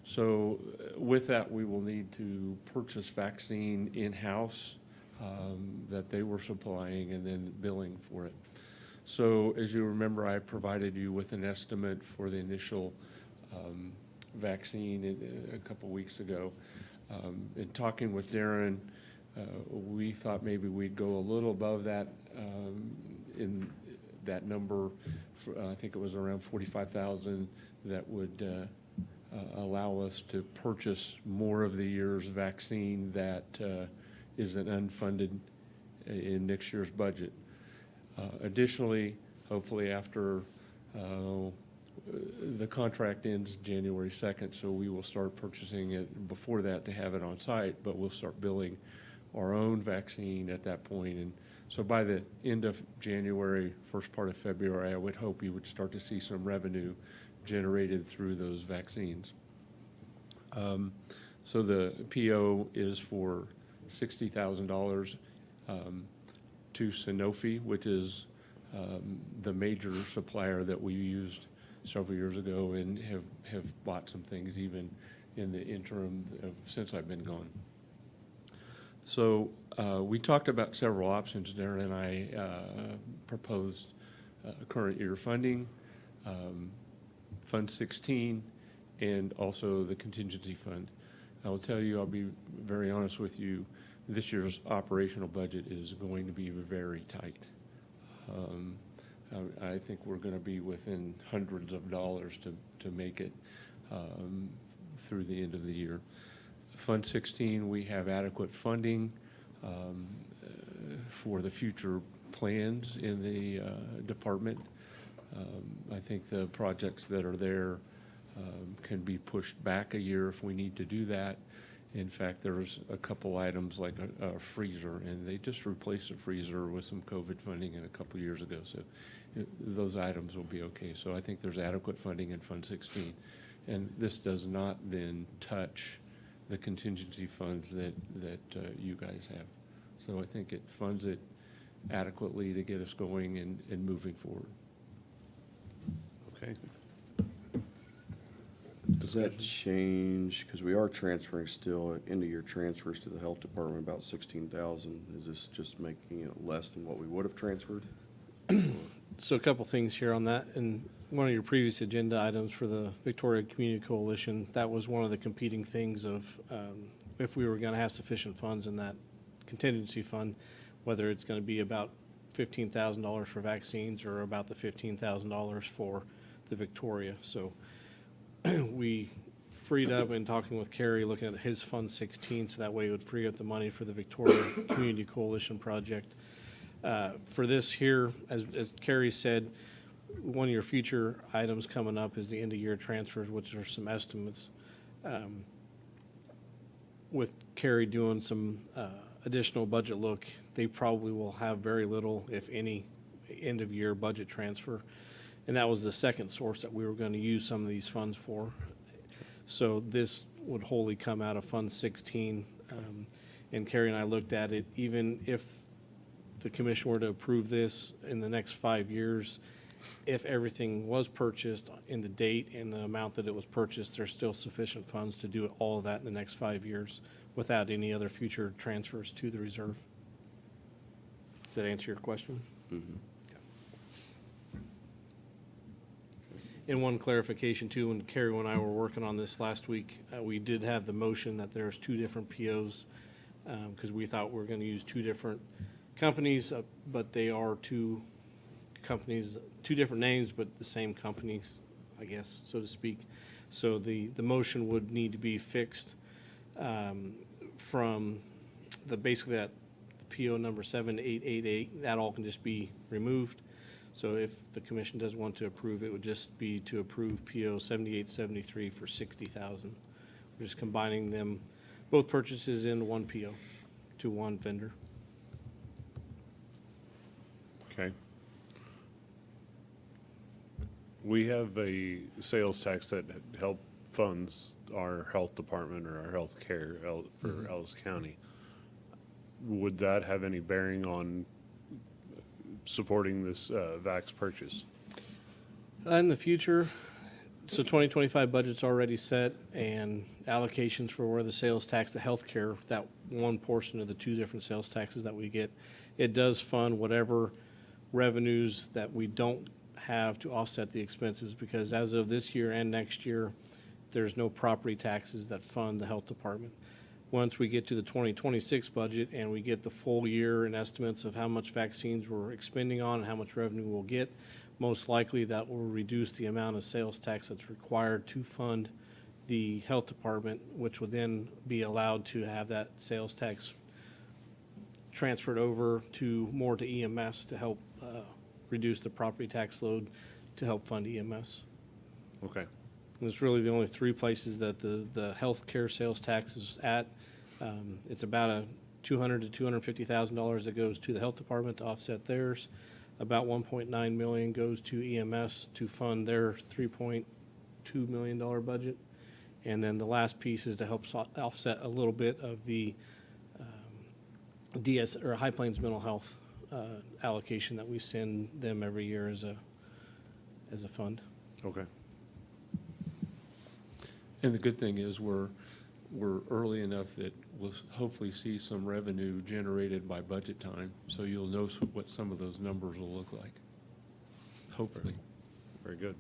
So with that, we will need to purchase vaccine in-house that they were supplying and then billing for it. So as you remember, I provided you with an estimate for the initial vaccine a couple weeks ago. In talking with Darren, we thought maybe we'd go a little above that in that number. I think it was around 45,000 that would allow us to purchase more of the year's vaccine that isn't unfunded in next year's budget. Additionally, hopefully after the contract ends January 2nd, so we will start purchasing it before that to have it on site, but we'll start billing our own vaccine at that point. And so by the end of January, first part of February, I would hope you would start to see some revenue generated through those vaccines. So the PO is for $60,000 to Sanofi, which is the major supplier that we used several years ago and have bought some things even in the interim since I've been gone. So we talked about several options. Darren and I proposed current year funding, Fund 16, and also the contingency fund. I will tell you, I'll be very honest with you, this year's operational budget is going to be very tight. I think we're going to be within hundreds of dollars to make it through the end of the year. Fund 16, we have adequate funding for the future plans in the department. I think the projects that are there can be pushed back a year if we need to do that. In fact, there's a couple items like a freezer, and they just replaced a freezer with some COVID funding a couple years ago. So those items will be okay. So I think there's adequate funding in Fund 16. And this does not then touch the contingency funds that you guys have. So I think it funds it adequately to get us going and moving forward.
Okay.
Does that change, because we are transferring still end-of-year transfers to the health department, about 16,000. Is this just making it less than what we would have transferred?
So a couple things here on that. And one of your previous agenda items for the Victoria Community Coalition, that was one of the competing things of if we were going to have sufficient funds in that contingency fund, whether it's going to be about $15,000 for vaccines or about the $15,000 for the Victoria. So we freed up in talking with Kerry, looking at his Fund 16, so that way it would free up the money for the Victoria Community Coalition project. For this here, as Kerry said, one of your future items coming up is the end-of-year transfers, which are some estimates. With Kerry doing some additional budget look, they probably will have very little, if any, end-of-year budget transfer. And that was the second source that we were going to use some of these funds for. So this would wholly come out of Fund 16. And Kerry and I looked at it, even if the commission were to approve this in the next 5 years, if everything was purchased in the date and the amount that it was purchased, there's still sufficient funds to do all of that in the next 5 years without any other future transfers to the reserve. Does that answer your question?
Mm-hmm.
And one clarification too, when Kerry and I were working on this last week, we did have the motion that there's two different POs because we thought we were going to use two different companies, but they are two companies, two different names, but the same companies, I guess, so to speak. So the motion would need to be fixed from basically that the PO number 7888, that all can just be removed. So if the commission does want to approve, it would just be to approve PO 7873 for $60,000. We're just combining them, both purchases in one PO to one vendor.
Okay. We have a sales tax that help funds our health department or our health care for Ellis County. Would that have any bearing on supporting this vax purchase?
In the future, so 2025 budget's already set and allocations for where the sales tax, the healthcare, that one portion of the two different sales taxes that we get, it does fund whatever revenues that we don't have to offset the expenses, because as of this year and next year, there's no property taxes that fund the health department. Once we get to the 2026 budget and we get the full year and estimates of how much vaccines we're expending on and how much revenue we'll get, most likely that will reduce the amount of sales tax that's required to fund the health department, which would then be allowed to have that sales tax transferred over to more to EMS to help reduce the property tax load to help fund EMS.
Okay.
And it's really the only three places that the healthcare sales tax is at. It's about a $200,000 to $250,000 that goes to the health department to offset theirs. About $1.9 million goes to EMS to fund their $3.2 million budget. And then the last piece is to help offset a little bit of the DS or High Plains Mental Health allocation that we send them every year as a fund.
Okay.
And the good thing is we're early enough that we'll hopefully see some revenue generated by budget time, so you'll know what some of those numbers will look like, hopefully.
Very good.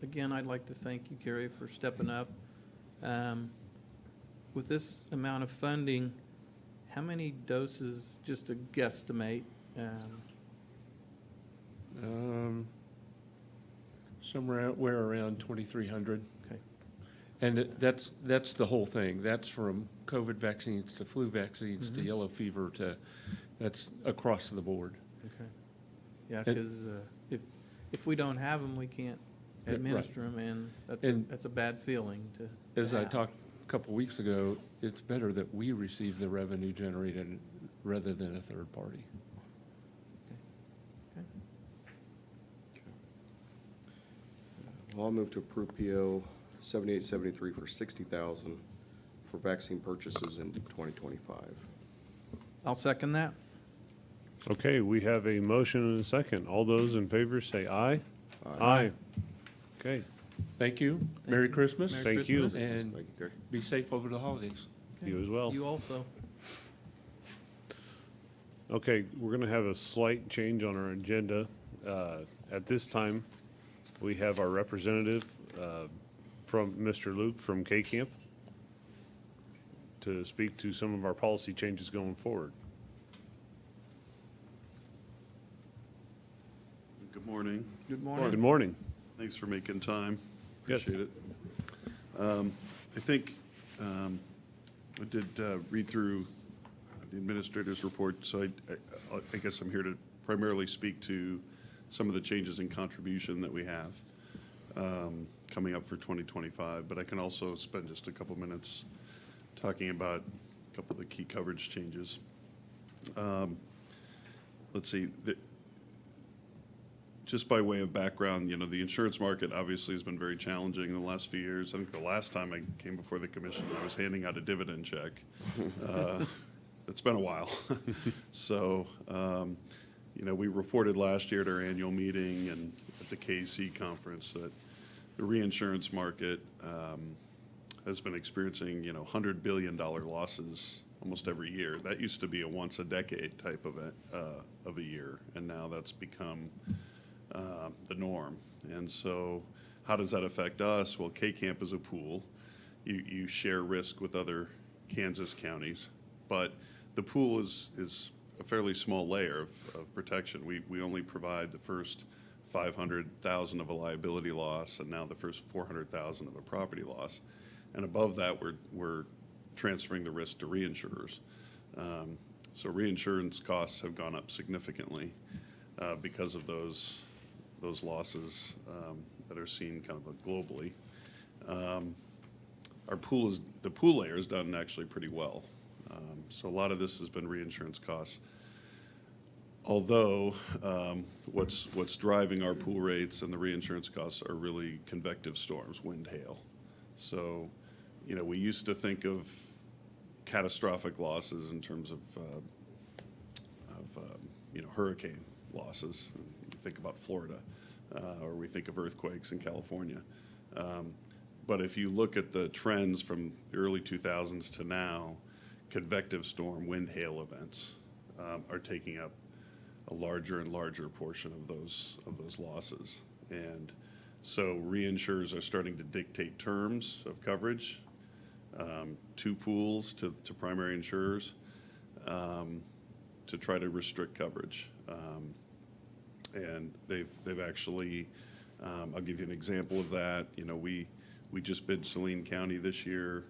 Again, I'd like to thank you, Kerry, for stepping up. With this amount of funding, how many doses, just to guesstimate?
Somewhere around 2,300.
Okay.
And that's the whole thing. That's from COVID vaccines to flu vaccines to
Mhm.
yellow fever that's across the board.
Okay. Yeah,
And-
because if we don't have them, we can't
Yeah, right.
administer them, and
And-
that's a bad feeling to
As I
have.
talked a couple weeks ago, it's better that we receive the revenue generated rather than a third party.
Okay.
Well, I'll move to approve PO 7873 for $60,000 for vaccine purchases in 2025.
I'll second that.
Okay, we have a motion and a second. All those in favor say aye. Aye. Okay,
Thank you. Merry Christmas.
Merry
Thank you.
Christmas.
And
Thank you, Gary.
be safe over the holidays.
you as well.
You also.
Okay, we're gonna have a slight change on our agenda. At this time, we have our representative from Mr. Luke from K-Camp to speak to some of our policy changes going forward.
Good morning.
Good morning.
Good morning.
Thanks for making time.
Yes.
Appreciate it. I think I did read through the administrator's report, so I guess I'm here to primarily speak to some of the changes in contribution that we have coming up for 2025, but I can also spend just a couple minutes talking about a couple of the key coverage changes. Let's see. Just by way of background, you know, the insurance market obviously has been very challenging in the last few years. I think the last time I came before the commission, I was handing out a dividend check. It's been a while. So, you know, we reported last year at our annual meeting and at the KC conference that the reinsurance market has been experiencing, you know, $100 billion losses almost every year. That used to be a once a decade type of a year, and now that's become the norm. And so how does that affect us? Well, K-Camp is a pool. You share risk with other Kansas counties, but the pool is a fairly small layer of protection. We only provide the first 500,000 of a liability loss, and now the first 400,000 of a property loss. And above that, we're transferring the risk to reinsurers. So reinsurance costs have gone up significantly because of those losses that are seen kind of globally. The pool layer is done actually pretty well. So a lot of this has been reinsurance costs. Although what's driving our pool rates and the reinsurance costs are really convective storms, wind, hail. So, you know, we used to think of catastrophic losses in terms of you know, hurricane losses. You think about Florida, or we think of earthquakes in California. But if you look at the trends from the early 2000s to now, convective storm, wind, hail events are taking up a larger and larger portion of those losses. And so reinsurers are starting to dictate terms of coverage to pools, to primary insurers, to try to restrict coverage. And they've actually, I'll give you an example of that. You know, we just bid Saline County this year.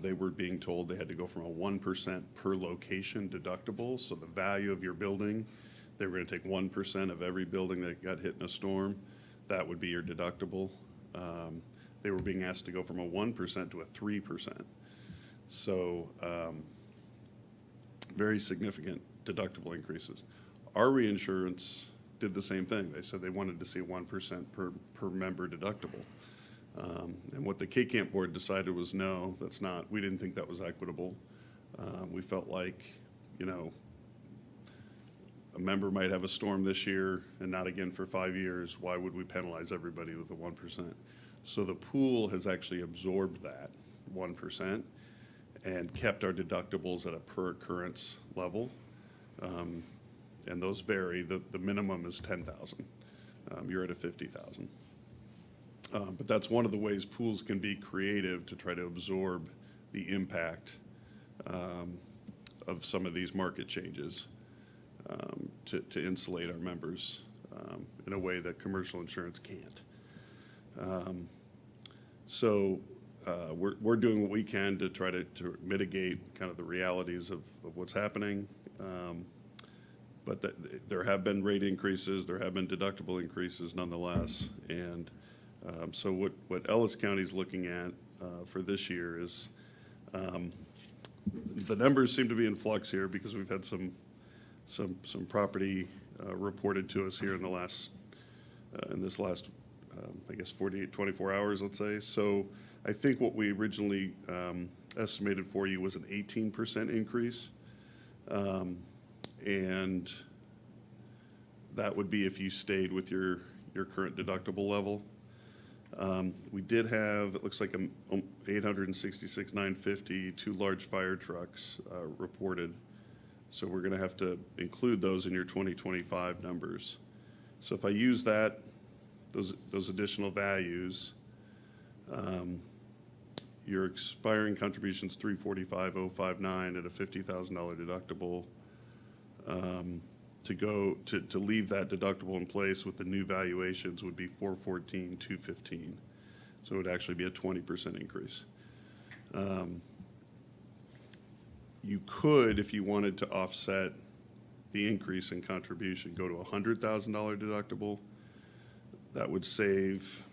They were being told they had to go from a 1% per location deductible. So the value of your building, they were going to take 1% of every building that got hit in a storm. That would be your deductible. They were being asked to go from a 1% to a 3%. So very significant deductible increases. Our reinsurance did the same thing. They said they wanted to see 1% per member deductible. And what the K-Camp board decided was no, that's not, we didn't think that was equitable. We felt like, you know, a member might have a storm this year and not again for 5 years. Why would we penalize everybody with a 1%? So the pool has actually absorbed that 1% and kept our deductibles at a per occurrence level. And those vary. The minimum is 10,000. You're at a 50,000. But that's one of the ways pools can be creative to try to absorb the impact of some of these market changes, to insulate our members in a way that commercial insurance can't. So we're doing what we can to try to mitigate kind of the realities of what's happening. But there have been rate increases, there have been deductible increases nonetheless. And so what Ellis County is looking at for this year is, the numbers seem to be in flux here because we've had some property reported to us here in this last, I guess 24 hours, let's say. So I think what we originally estimated for you was an 18% increase. And that would be if you stayed with your current deductible level. We did have, it looks like 866,950, 2 large fire trucks reported. So we're going to have to include those in your 2025 numbers. So if I use those additional values, your expiring contribution's $345,059 at a $50,000 deductible. To leave that deductible in place with the new valuations would be $414,215. So it would actually be a 20% increase. You could, if you wanted to offset the increase in contribution, go to a $100,000 deductible. That would save,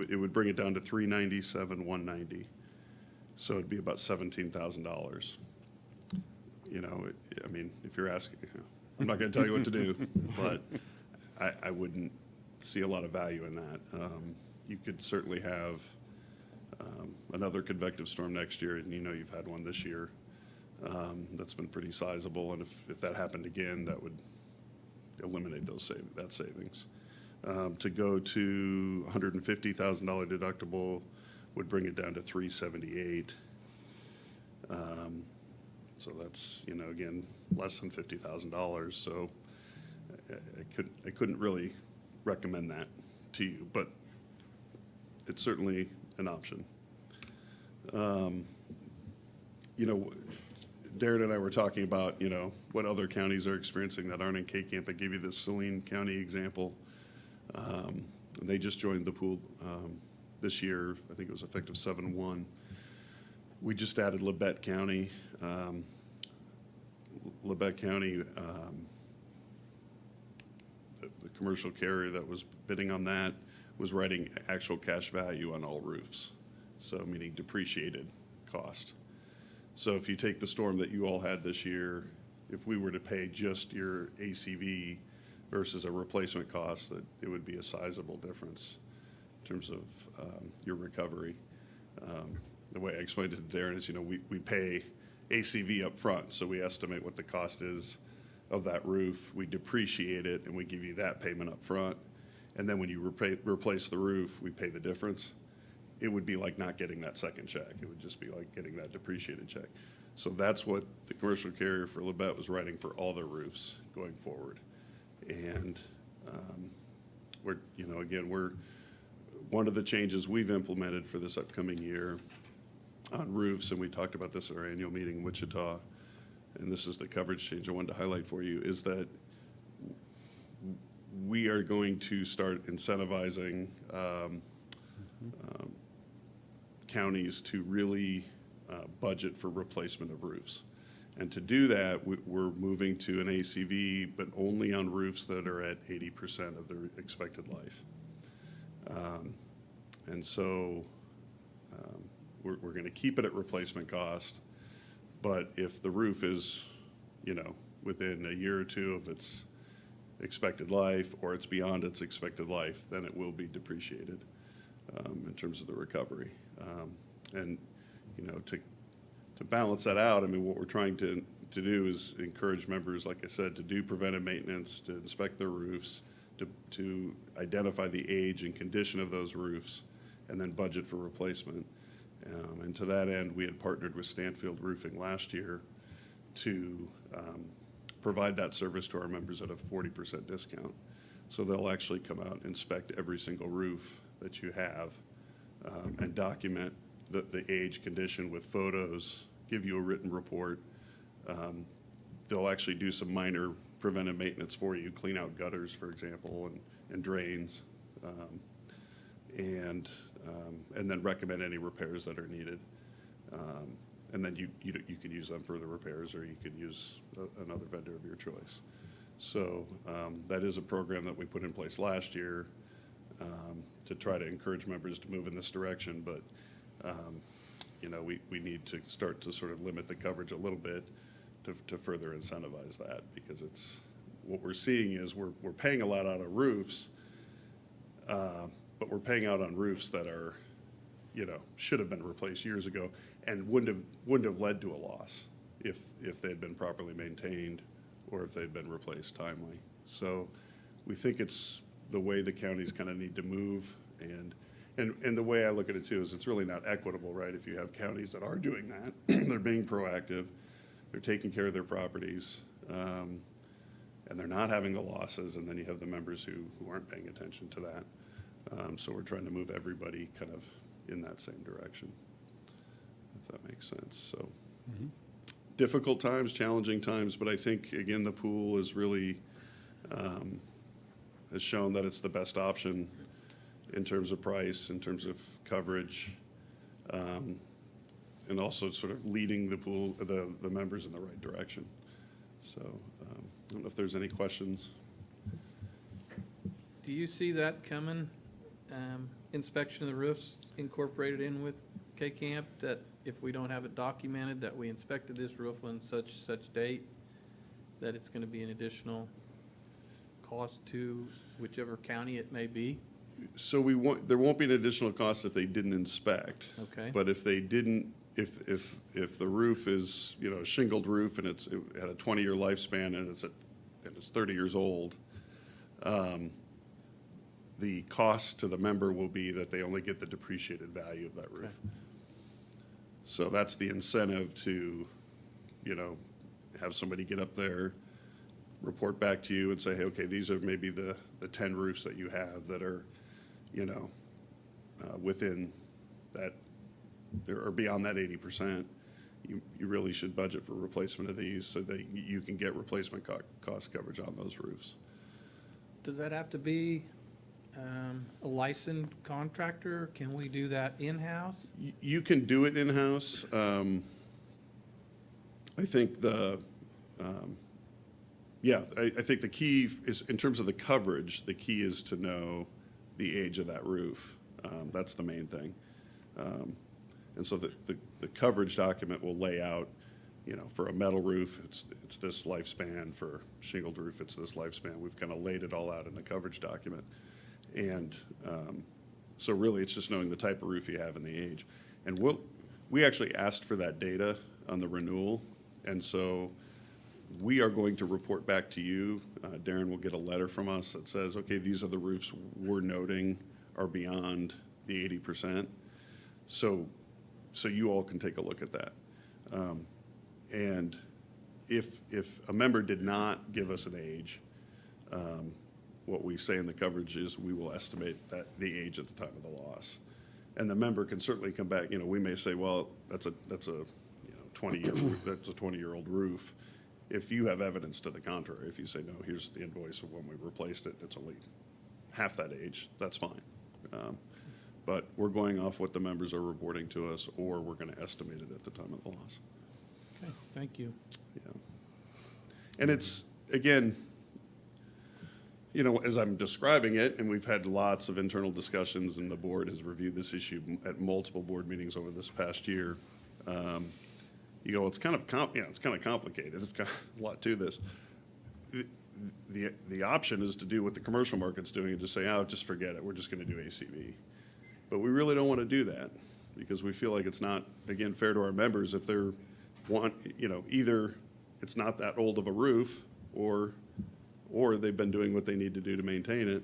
it would bring it down to $397,190. So it'd be about $17,000. You know, I mean, if you're asking, I'm not going to tell you what to do, but I wouldn't see a lot of value in that. You could certainly have another convective storm next year, and you know you've had one this year that's been pretty sizable, and if that happened again, that would eliminate that savings. To go to $150,000 deductible would bring it down to $378,000. So that's, you know, again, less than $50,000. So I couldn't really recommend that to you, but it's certainly an option. You know, Darren and I were talking about, you know, what other counties are experiencing that aren't in K-Camp. I gave you the Saline County example. And they just joined the pool this year. I think it was effective 7/1. We just added Labette County. Labette County, the commercial carrier that was bidding on that was writing actual cash value on all roofs, so meaning depreciated cost. So if you take the storm that you all had this year, if we were to pay just your ACV versus a replacement cost, that it would be a sizable difference in terms of your recovery. The way I explained it to Darren is, you know, we pay ACV up front, so we estimate what the cost is of that roof. We depreciate it, and we give you that payment up front. And then when you replace the roof, we pay the difference. It would be like not getting that second check. It would just be like getting that depreciated check. So that's what the commercial carrier for Labette was writing for all their roofs going forward. And we're, you know, again, one of the changes we've implemented for this upcoming year on roofs, and we talked about this at our annual meeting in Wichita, and this is the coverage change I wanted to highlight for you, is that we are going to start incentivizing counties to really budget for replacement of roofs. And to do that, we're moving to an ACV, but only on roofs that are at 80% of their expected life. And so we're going to keep it at replacement cost, but if the roof is, you know, within a year or two of its expected life, or it's beyond its expected life, then it will be depreciated in terms of the recovery. And, you know, to balance that out, I mean, what we're trying to to do is encourage members, like I said, to do preventive maintenance, to inspect their roofs, to identify the age and condition of those roofs, and then budget for replacement. And to that end, we had partnered with Stanfield Roofing last year to provide that service to our members at a 40% discount. So they'll actually come out and inspect every single roof that you have and document the age, condition with photos, give you a written report. They'll actually do some minor preventive maintenance for you, clean out gutters, for example, and drains, and then recommend any repairs that are needed. And then you can use them for the repairs, or you can use another vendor of your choice. So that is a program that we put in place last year to try to encourage members to move in this direction. But you know, we need to start to sort of limit the coverage a little bit to further incentivize that, because it's what we're seeing is we're paying a lot out of roofs, but we're paying out on roofs that are, you know, should have been replaced years ago and wouldn't have led to a loss if they'd been properly maintained or if they'd been replaced timely. So we think it's the way the counties kind of need to move, and the way I look at it too is it's really not equitable, right? If you have counties that are doing that, they're being proactive, they're taking care of their properties, and they're not having the losses, and then you have the members who aren't paying attention to that. So we're trying to move everybody kind of in that same direction, if that makes sense. So difficult times, challenging times, but I think, again, the pool is really has shown that it's the best option in terms of price, in terms of coverage, and also sort of leading the pool, the members in the right direction. So I don't know if there's any questions.
Do you see that coming, inspection of the roofs incorporated in with K-Camp, that if we don't have it documented that we inspected this roof on such date, that it's gonna be an additional cost to whichever county it may be?
So there won't be an additional cost if they didn't inspect.
Okay.
But if they didn't, if the roof is, you know, a shingled roof and it had a 20-year lifespan and it's 30 years old, the cost to the member will be that they only get the depreciated value of that roof.
Okay.
So that's the incentive to, you know, have somebody get up there, report back to you and say, hey, okay, these are maybe the 10 roofs that you have that are, you know, within that, or beyond that 80%. You really should budget for replacement of these so that you can get replacement cost coverage on those roofs.
Does that have to be a licensed contractor? Can we do that in-house?
You can do it in-house. I think I think the key is, in terms of the coverage, the key is to know the age of that roof. That's the main thing. And so the coverage document will lay out, you know, for a metal roof, it's this lifespan. For shingled roof, it's this lifespan. We've kind of laid it all out in the coverage document. And so really, it's just knowing the type of roof you have and the age. And we actually asked for that data on the renewal. And so we are going to report back to you. Darren will get a letter from us that says, okay, these are the roofs we're noting are beyond the 80%. So you all can take a look at that. And if a member did not give us an age, what we say in the coverage is we will estimate that the age at the time of the loss. And the member can certainly come back, you know, we may say, well, that's a 20-year-old roof. If you have evidence to the contrary, if you say, no, here's the invoice of when we replaced it, it's only half that age, that's fine. But we're going off what the members are reporting to us, or we're going to estimate it at the time of the loss.
Okay, thank you.
Yeah. And it's, again, you know, as I'm describing it, and we've had lots of internal discussions, and the board has reviewed this issue at multiple board meetings over this past year. You go, it's kind of complicated. It's got a lot to this. The option is to do what the commercial market's doing and just say, oh, just forget it. We're just going to do ACV. But we really don't want to do that, because we feel like it's not, again, fair to our members if they're either it's not that old of a roof, or they've been doing what they need to do to maintain it.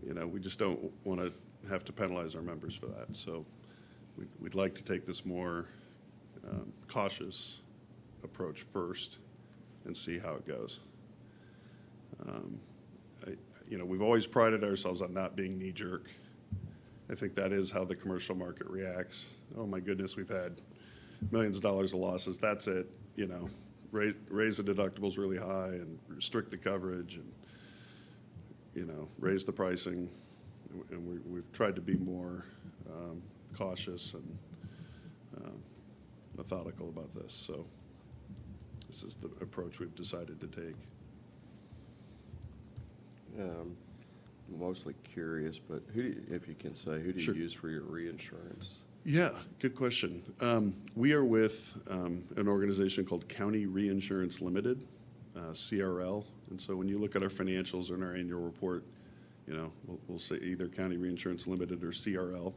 You know, we just don't want to have to penalize our members for that. So we'd like to take this more cautious approach first and see how it goes. You know, we've always prided ourselves on not being knee-jerk. I think that is how the commercial market reacts. Oh, my goodness, we've had millions of dollars of losses. That's it, you know. Raise the deductibles really high and restrict the coverage and, you know, raise the pricing. And we've tried to be more cautious and methodical about this. So this is the approach we've decided to take.
Mostly curious, but if you can say, who do you
Sure.
use for your reinsurance?
Yeah, good question. We are with an organization called County Reinsurance Limited, CRL. And so when you look at our financials or in our annual report, you know, we'll say either County Reinsurance Limited or CRL.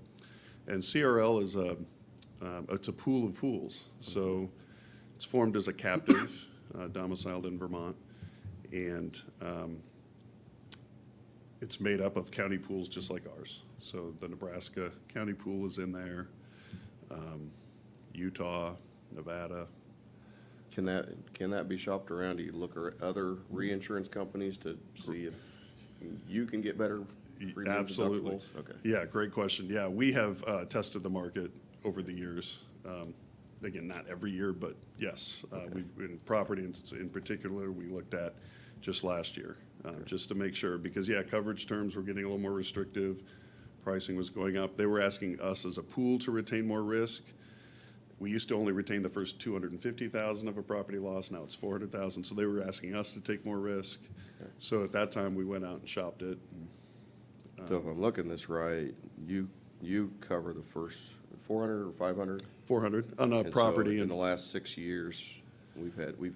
And CRL is it's a pool of pools. So it's formed as a captive, domiciled in Vermont. And it's made up of county pools just like ours. So the Nebraska county pool is in there, Utah, Nevada.
Can that be shopped around? Do you look at other reinsurance companies to see if you can get better premium
Absolutely.
deductibles? Okay.
Yeah, great question. Yeah, we have tested the market over the years. Again, not every year, but yes. We've in property in particular, we looked at just last year, just to make sure, because yeah, coverage terms were getting a little more restrictive. Pricing was going up. They were asking us as a pool to retain more risk. We used to only retain the first 250,000 of a property loss. Now it's 400,000. So they were asking us to take more risk.
Okay.
So at that time, we went out and shopped it.
So if I'm looking this right, you cover the first 400 or 500?
400 on a
And so
property.
in
And
the last 6 years, we've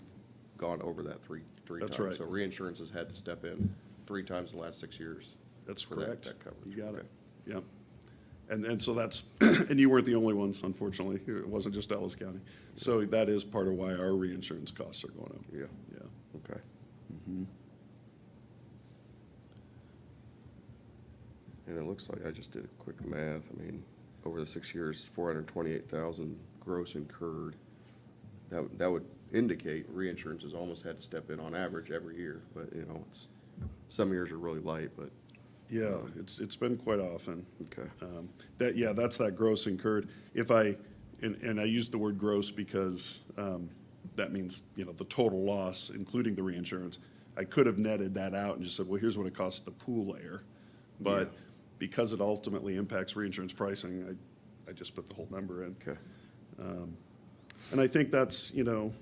gone over that three
That's
times.
right.
So reinsurance has had to step in 3 times in the last 6 years.
That's
for
correct.
that coverage.
You got it.
Okay.
Yep. And so that's, and you weren't the only ones, unfortunately. It wasn't just Ellis County. So that is part of why our reinsurance costs are going up.
Yeah,
Yeah.
okay. And it looks like, I just did a quick math, I mean, over the 6 years, 428,000 gross incurred. That would indicate reinsurance has almost had to step in on average every year, but, you know, some years are really light, but,
Yeah, it's been quite often.
okay.
That's that gross incurred. If and I use the word gross because that means, you know, the total loss, including the reinsurance. I could have netted that out and just said, well, here's what it costs the pool layer. But because it ultimately impacts reinsurance pricing, I just put the whole number in.
Okay.
And I think that's, you know,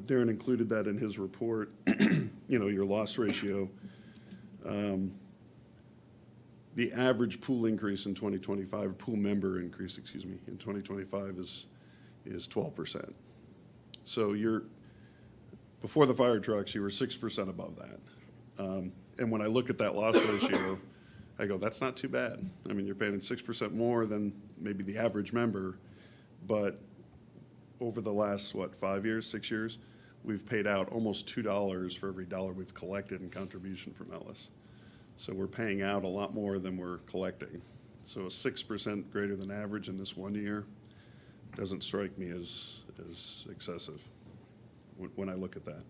Darren included that in his report, you know, your loss ratio. The average pool increase in 2025, pool member increase, excuse me, in 2025 is 12%. So before the fire trucks, you were 6% above that. And when I look at that loss ratio, I go, that's not too bad. I mean, you're paying 6% more than maybe the average member, but over the last, 5 years, 6 years, we've paid out almost $2 for every dollar we've collected in contribution from Ellis. So we're paying out a lot more than we're collecting. So a 6% greater than average in this 1 year doesn't strike me as excessive when I look at that.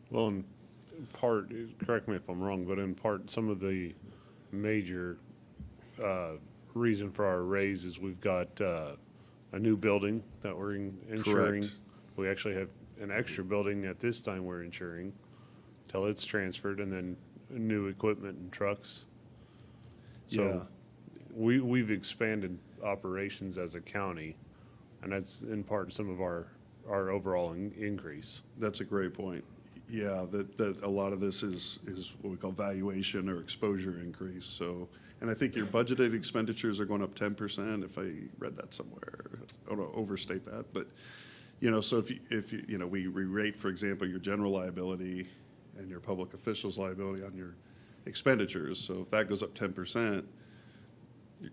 Well, in part, correct me if I'm wrong, but in part, some of the major reason for our raise is we've got a new building that we're insuring.
Correct.
We actually have an extra building at this time we're insuring till it's transferred, and then new equipment and trucks.
Yeah.
So we've expanded operations as a county, and that's in part some of our overall increase.
That's a great point. Yeah, that a lot of this is what we call valuation or exposure increase. So, and I think your budgeted expenditures are going up 10%, if I read that somewhere. I don't want to overstate that, but, you know, so if you, you know, we rate, for example, your general liability and your public officials liability on your expenditures. So if that goes up 10%,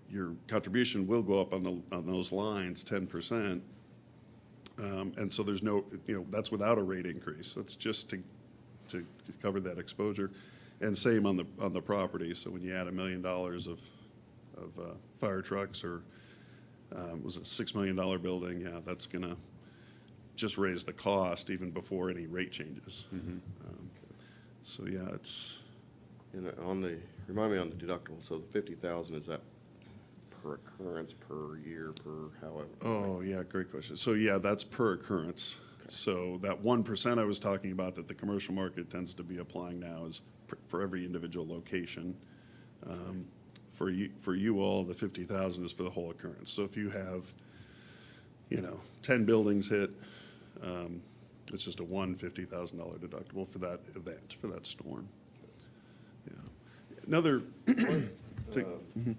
your contribution will go up on those lines 10%. And so there's no, that's without a rate increase. That's just to cover that exposure. And same on the property. So when you add $1 million of fire trucks, or was it $6 million building? Yeah, that's gonna just raise the cost even before any rate changes. So yeah, it's,
And remind me on the deductible, so the 50,000, is that per occurrence, per year, per however?
oh yeah, great question. So yeah, that's per occurrence. So that 1% I was talking about that the commercial market tends to be applying now is for every individual location. For you all, the 50,000 is for the whole occurrence. So if you have, 10 buildings hit, it's just a $50,000 deductible for that event, for that storm. Yeah. Another thing,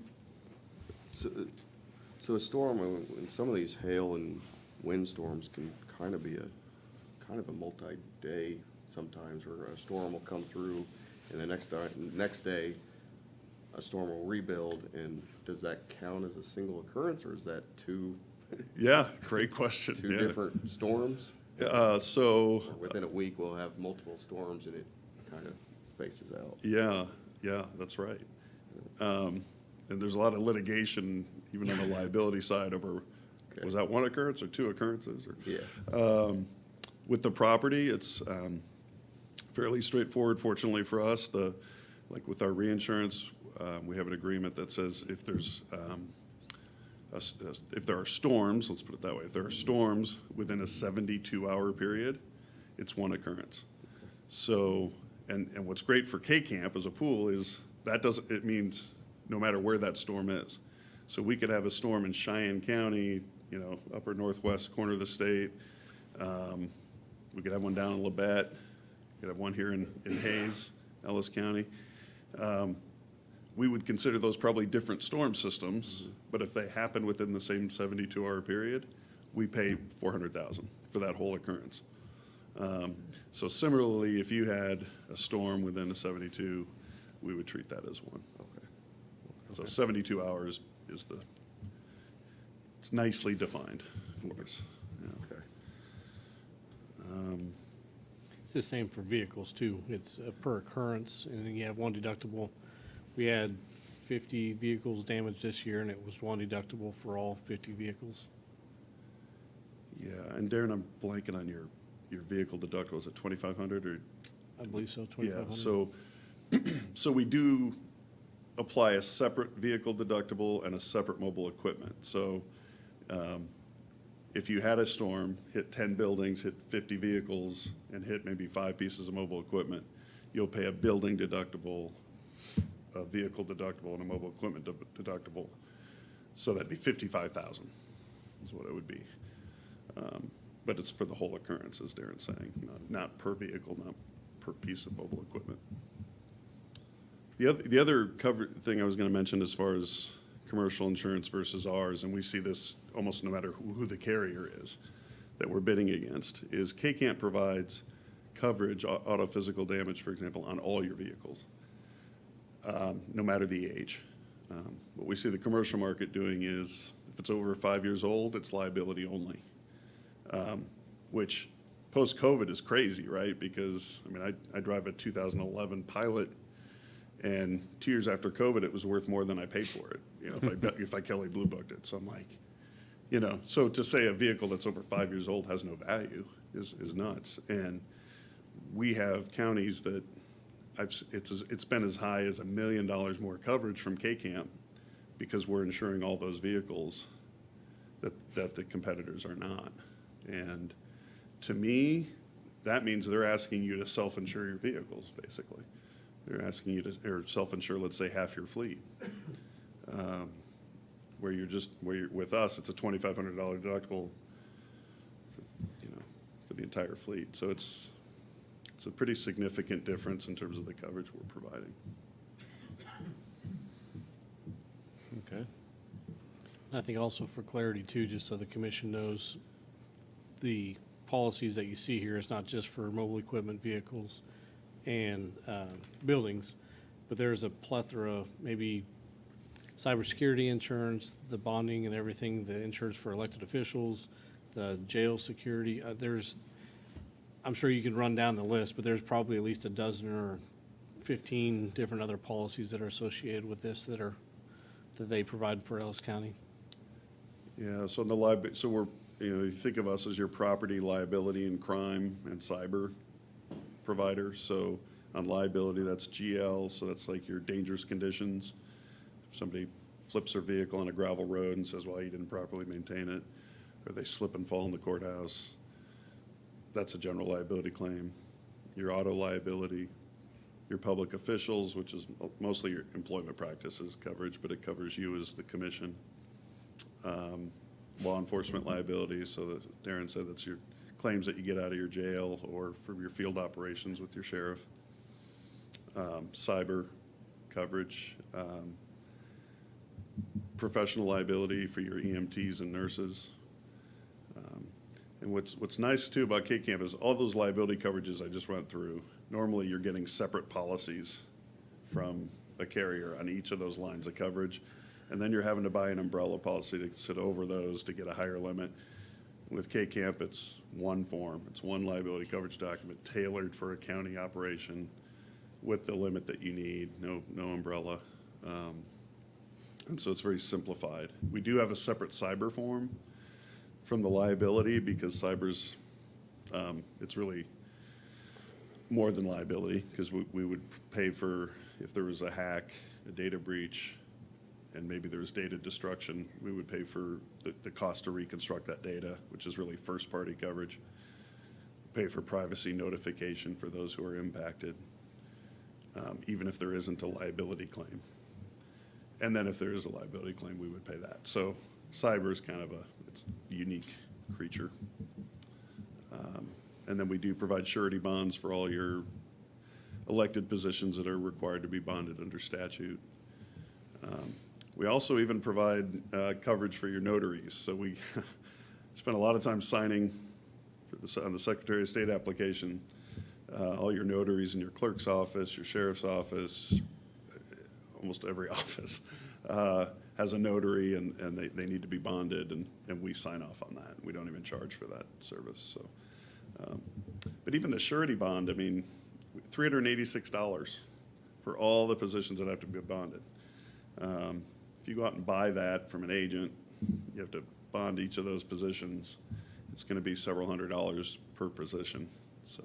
So a storm, and some of these hail and windstorms can kind of be a multi-day sometimes, where a storm will come through and the next day, a storm will rebuild, and does that count as a single occurrence, or is that two
yeah, great question. Yeah.
different storms?
So,
Or within a week, we'll have multiple storms and it kind of spaces out.
yeah, that's right. And there's a lot of litigation, even on the liability side, over,
Okay.
was that one occurrence or two occurrences? Or,
Yeah.
with the property, it's fairly straightforward, fortunately for us. Like with our reinsurance, we have an agreement that says if there's, if there are storms, let's put it that way, if there are storms within a 72-hour period, it's one occurrence. So, and what's great for K-Camp as a pool is it means no matter where that storm is. So we could have a storm in Cheyenne County, upper northwest corner of the state. We could have one down in Labette. We could have one here in Hayes, Ellis County. We would consider those probably different storm systems, but if they happen within the same 72-hour period, we pay $400,000 for that whole occurrence. So similarly, if you had a storm within a 72, we would treat that as one.
Okay.
So 72 hours it's nicely defined for us. Yeah.
Okay.
It's the same for vehicles too. It's per occurrence, and then you have one deductible. We had 50 vehicles damaged this year, and it was one deductible for all 50 vehicles.
Yeah, and Darren, I'm blanking on your vehicle deductible. Is it 2,500 or?
I believe so,
Yeah,
2,500.
so we do apply a separate vehicle deductible and a separate mobile equipment. So if you had a storm, hit 10 buildings, hit 50 vehicles, and hit maybe 5 pieces of mobile equipment, you'll pay a building deductible, a vehicle deductible, and a mobile equipment deductible. So that'd be $55,000 is what it would be. But it's for the whole occurrence, as Darren's saying, not per vehicle, not per piece of mobile equipment. The other thing I was going to mention as far as commercial insurance versus ours, and we see this almost no matter who the carrier is that we're bidding against, is K-Camp provides coverage, auto physical damage, for example, on all your vehicles, no matter the age. What we see the commercial market doing is if it's over 5 years old, it's liability only, which post-COVID is crazy, right? Because, I drive a 2011 Pilot, and 2 years after COVID, it was worth more than I paid for it, if I Kelley Blue Booked it. So I'm like, so to say a vehicle that's over 5 years old has no value is nuts. And we have counties that it's been as high as $1 million more coverage from K-Camp because we're insuring all those vehicles that the competitors are not. And to me, that means they're asking you to self-insure your vehicles, basically. They're asking you to self-insure, let's say, half your fleet. Where you're with us, it's a $2,500 deductible for the entire fleet. So it's a pretty significant difference in terms of the coverage we're providing.
Okay.
I think also for clarity too, just so the commission knows, the policies that you see here is not just for mobile equipment, vehicles, and buildings, but there's a plethora, maybe cybersecurity insurance, the bonding and everything, the insurance for elected officials, the jail security. I'm sure you could run down the list, but there's probably at least a dozen or 15 different other policies that are associated with this that they provide for Ellis County.
Yeah, so we're, you think of us as your property, liability, and crime and cyber provider. So on liability, that's GL, so that's like your dangerous conditions. If somebody flips their vehicle on a gravel road and says, well, you didn't properly maintain it, or they slip and fall in the courthouse, that's a general liability claim. Your auto liability, your public officials, which is mostly your employment practices coverage, but it covers you as the commission. Law enforcement liability, so that Darren said that's your claims that you get out of your jail or from your field operations with your sheriff. Cyber coverage, professional liability for your EMTs and nurses. And what's nice too about K-Camp is all those liability coverages I just went through, normally you're getting separate policies from a carrier on each of those lines of coverage. And then you're having to buy an umbrella policy to sit over those to get a higher limit. With K-Camp, it's one form. It's one liability coverage document tailored for a county operation with the limit that you need, no umbrella. And so it's very simplified. We do have a separate cyber form from the liability because cyber's, it's really more than liability because we would pay for if there was a hack, a data breach, and maybe there was data destruction, we would pay for the cost to reconstruct that data, which is really first-party coverage. Pay for privacy notification for those who are impacted, even if there isn't a liability claim. And then if there is a liability claim, we would pay that. So cyber is kind of it's a unique creature. And then we do provide surety bonds for all your elected positions that are required to be bonded under statute. We also even provide coverage for your notaries. So we spend a lot of time signing on the Secretary of State application, all your notaries in your clerk's office, your sheriff's office, almost every office has a notary and they need to be bonded and we sign off on that. We don't even charge for that service. So, but even the surety bond, I mean, $386 for all the positions that have to be bonded. If you go out and buy that from an agent, you have to bond each of those positions. It's going to be several $100s per position. So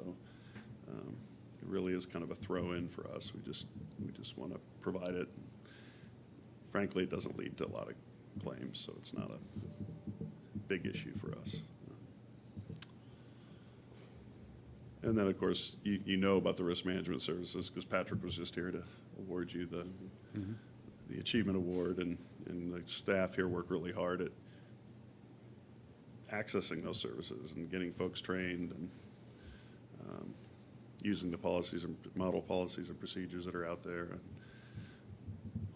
it really is kind of a throw-in for us. We just want to provide it. Frankly, it doesn't lead to a lot of claims, so it's not a big issue for us. And then, of course, you know about the risk management services because Patrick was just here to award you the Achievement Award, and the staff here work really hard at accessing those services and getting folks trained and using the policies and model policies and procedures that are out there, and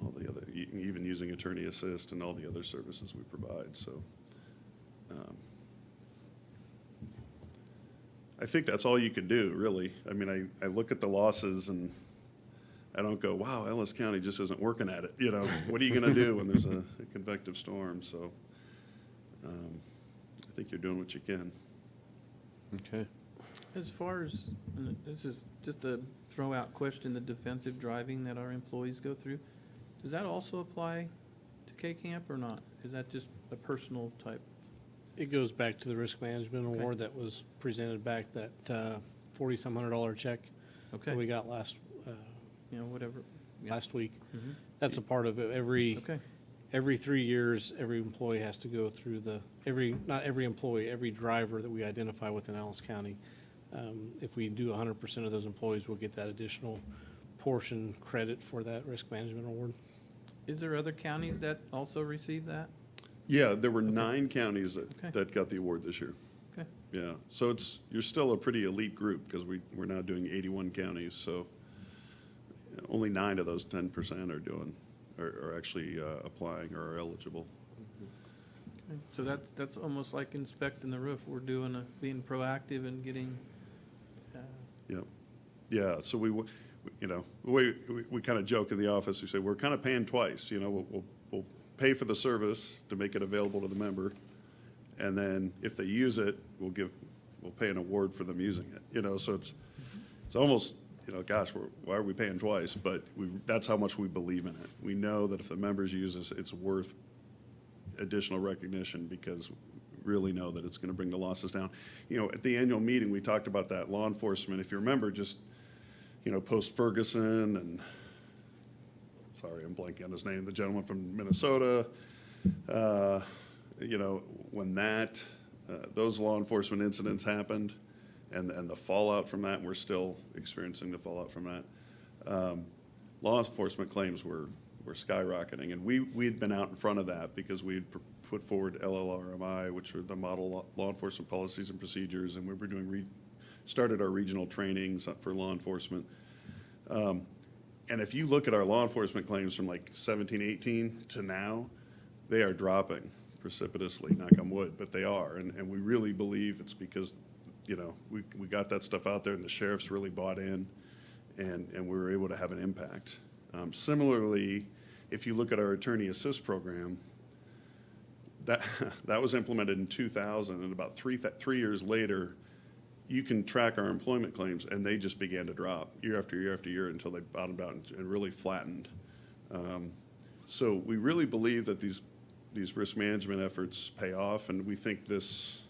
all the other, even using Attorney Assist and all the other services we provide. So I think that's all you can do, really. I mean, I look at the losses and I don't go, wow, Ellis County just isn't working at it. You know, what are you going to do when there's a convective storm? So I think you're doing what you can.
Okay.
As far as, and this is just a throw-out question, the defensive driving that our employees go through, does that also apply to K-Camp or not? Is that just a personal type?
It goes back to the risk management
Okay.
award that was presented back, that $4,some $100 check
Okay.
that we got last
Whatever. Yeah.
last week.
Mhm.
That's a part of it.
Okay.
Every 3 years, every employee has to go through not every employee, every driver that we identify within Ellis County. If we do 100% of those employees, we'll get that additional portion credit for that risk management award.
Is there other counties that also receive that?
Yeah, there were 9 counties
Okay.
that got the award this year.
Okay.
Yeah, so you're still a pretty elite group because we're now doing 81 counties, so only 9 of those 10% are actually applying or are eligible.
Okay. So that's almost like inspecting the roof. We're doing being proactive and getting.
Yep. Yeah, so the way we kind of joke in the office, we say, we're kind of paying twice, we'll pay for the service to make it available to the member, And then if they use it, we'll pay an award for them using it, you know, so it's almost, you know, gosh, why are we paying twice? But that's how much we believe in it. We know that if the members use this, it's worth additional recognition because we really know that it's going to bring the losses down. You know, at the annual meeting, we talked about that law enforcement. If you remember, just, you know, post Ferguson and, sorry, I'm blanking on his name, the gentleman from Minnesota, you know, when those law enforcement incidents happened and the fallout from that, and we're still experiencing the fallout from that, law enforcement claims were skyrocketing. And we'd been out in front of that because we'd put forward LLRMI, which were the model law enforcement policies and procedures, and we were started our regional trainings for law enforcement. And if you look at our law enforcement claims from like 17, 18 to now, they are dropping precipitously, knock on wood, but they are. And we really believe it's because, you know, we got that stuff out there and the sheriffs really bought in and we were able to have an impact. Similarly, if you look at our attorney assist program, that was implemented in 2000, and about three years later, you can track our employment claims, and they just began to drop year after year after year until they bottomed out and really flattened. So we really believe that these risk management efforts pay off, and we think this,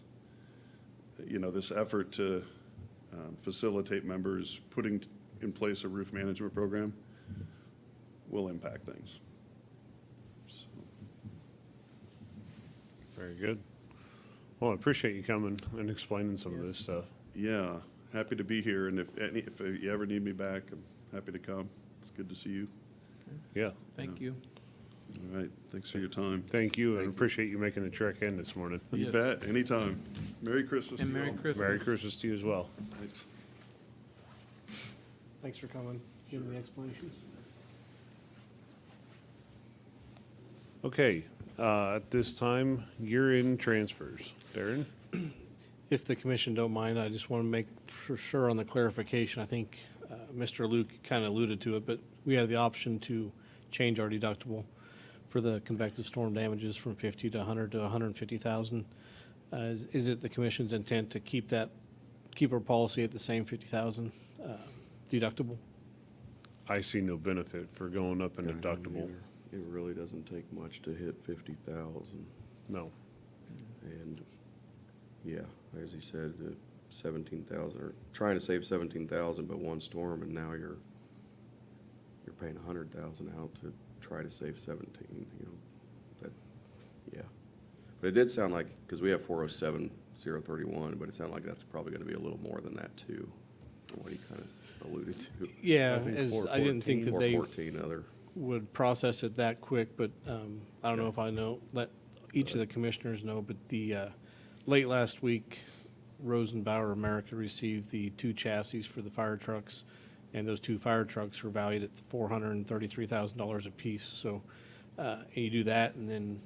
you know, this effort to facilitate members putting in place a roof management program will impact things. So.
Very good. Well, I appreciate you coming and explaining some of this stuff.
Yeah, happy to be here, and if you ever need me back, I'm happy to come. It's good to see you.
Yeah.
Thank you.
All right, thanks for your time.
Thank you, and appreciate you making the trek in this morning.
You
Yes.
bet, anytime. Merry Christmas to
And
you
Merry
all.
Christmas.
Merry Christmas to you as well.
Thanks.
Thanks for coming, giving the explanations.
Okay, at this time, year-end transfers. Darren?
If the commission don't mind, I just want to make for sure on the clarification. I think Mr. Luke kind of alluded to it, but we have the option to change our deductible for the convective storm damages from 50 to 100 to 150,000. Is it the commission's intent to keep our policy at the same 50,000 deductible?
I see no benefit for going up in deductible.
It really doesn't take much to hit 50,000.
No.
And, yeah, as he said, 17,000, or trying to save 17,000, but one storm, and now you're paying 100,000 out to try to save 17, you know, that, yeah. But it did sound like, because we have 407-031, but it sounded like that's probably gonna be a little more than that too, from what he kind of alluded to.
Yeah,
I think
as I didn't think that they
414 other,
would process it that quick, but I don't know if I let each of the commissioners know, but the late last week, Rosenbauer America received the 2 chassis for the fire trucks, and those 2 fire trucks were valued at $433,000 apiece. So, and you do that, and then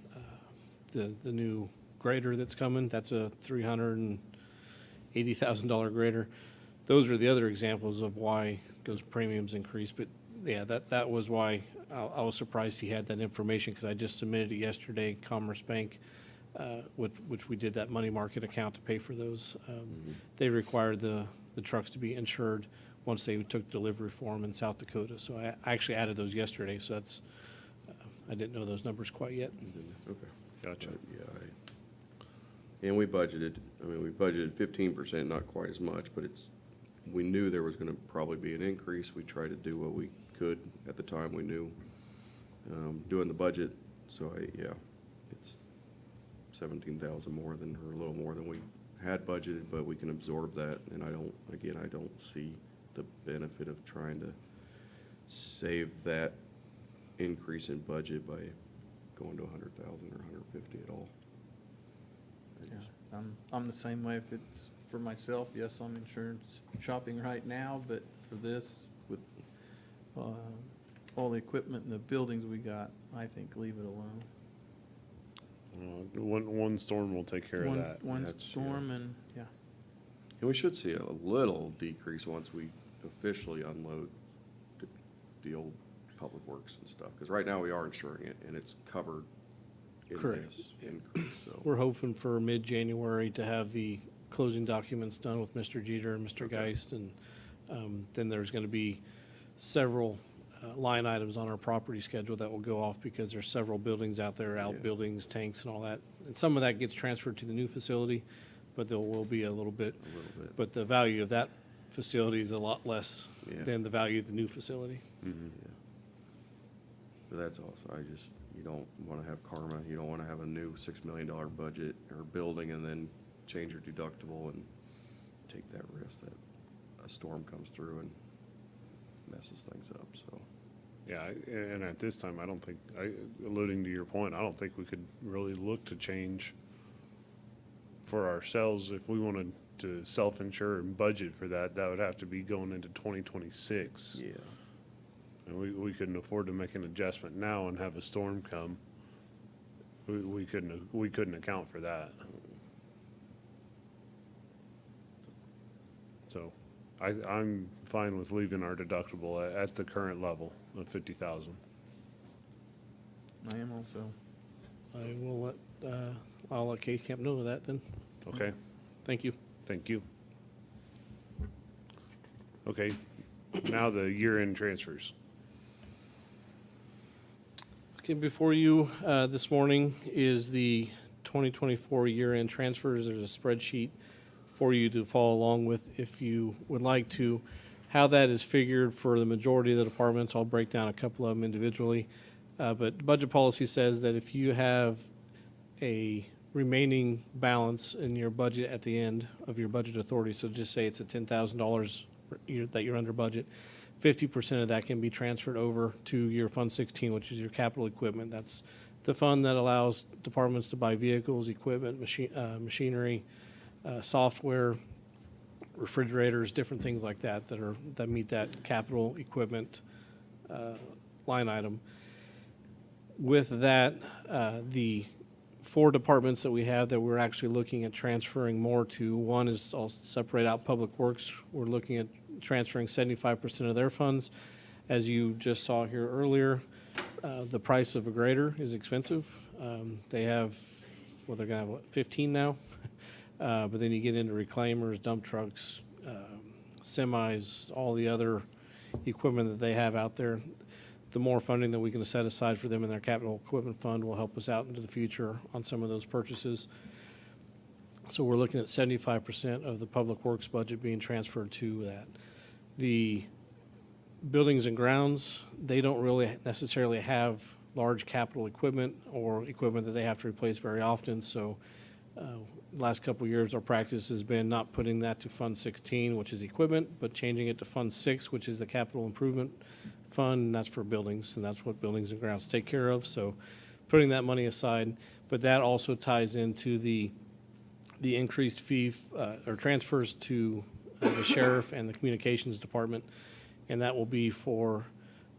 the new grader that's coming, that's a $380,000 grader. Those are the other examples of why those premiums increase. But yeah, that was why I was surprised he had that information, because I just submitted it yesterday, Commerce Bank, which we did that money market account to pay for those. They required the trucks to be insured once they took delivery for them in South Dakota. So I actually added those yesterday, so that's, I didn't know those numbers quite yet.
okay.
Gotcha.
But, yeah, and we budgeted 15%, not quite as much, but we knew there was gonna probably be an increase. We tried to do what we could at the time we knew, doing the budget. So it's 17,000 more than, or a little more than we had budgeted, but we can absorb that. And I don't see the benefit of trying to save that increase in budget by going to 100,000 or 150 at all.
Yeah, I'm the same way. If it's for myself, yes, I'm insurance shopping right now, but for this, with all the equipment and the buildings we got, I think leave it alone.
One storm will take care of that.
One
That's-
storm, and, yeah.
And we should see a little decrease once we officially unload the old public works and stuff. Because right now we are insuring it, and it's covered in
Correct.
this increase, so.
We're hoping for mid-January to have the closing documents done with Mr. Jeter and Mr. Geist, and then there's going to be several line items on our property schedule that will go off because there's several buildings out there, outbuildings, tanks, and all that. And some of that gets transferred to the new facility, but there will be a little bit.
A little bit.
But the value of that facility is a lot less
Yeah.
than the value of the new facility.
But that's also, you don't want to have karma, you don't want to have a new $6 million budget or building and then change your deductible and take that risk that a storm comes through and messes things up, so.
Yeah, and at this time, I don't think, alluding to your point, I don't think we could really look to change for ourselves. If we wanted to self-insure and budget for that, that would have to be going into 2026.
Yeah.
And we couldn't afford to make an adjustment now and have a storm come. We couldn't account for that. So I'm fine with leaving our deductible at the current level of 50,000.
I am also.
I will I'll let Case Camp know of that then.
Okay,
Thank you.
thank you. Okay, now the year-end transfers.
Okay, before you this morning is the 2024 year-end transfers. There's a spreadsheet for you to follow along with if you would like to. How that is figured for the majority of the departments, I'll break down a couple of them individually. But budget policy says that if you have a remaining balance in your budget at the end of your budget authority, so just say it's a $10,000 that you're under budget, 50% of that can be transferred over to your Fund 16, which is your capital equipment. That's the fund that allows departments to buy vehicles, equipment, machinery, software, refrigerators, different things like that that meet that capital equipment line item. With that, the 4 departments that we have that we're actually looking at transferring more to, one is, I'll separate out Public Works. We're looking at transferring 75% of their funds. As you just saw here earlier, the price of a grader is expensive. They have, well, they're gonna have, 15 now? But then you get into reclaimers, dump trucks, semis, all the other equipment that they have out there. The more funding that we can set aside for them in their capital equipment fund will help us out into the future on some of those purchases. So we're looking at 75% of the Public Works budget being transferred to that. The buildings and grounds, they don't really necessarily have large capital equipment or equipment that they have to replace very often. So last couple of years, our practice has been not putting that to Fund 16, which is equipment, but changing it to Fund 6, which is the capital improvement fund, and that's for buildings, and that's what buildings and grounds take care of. So putting that money aside, but that also ties into the increased fee or transfers to the sheriff and the communications department, and that will be for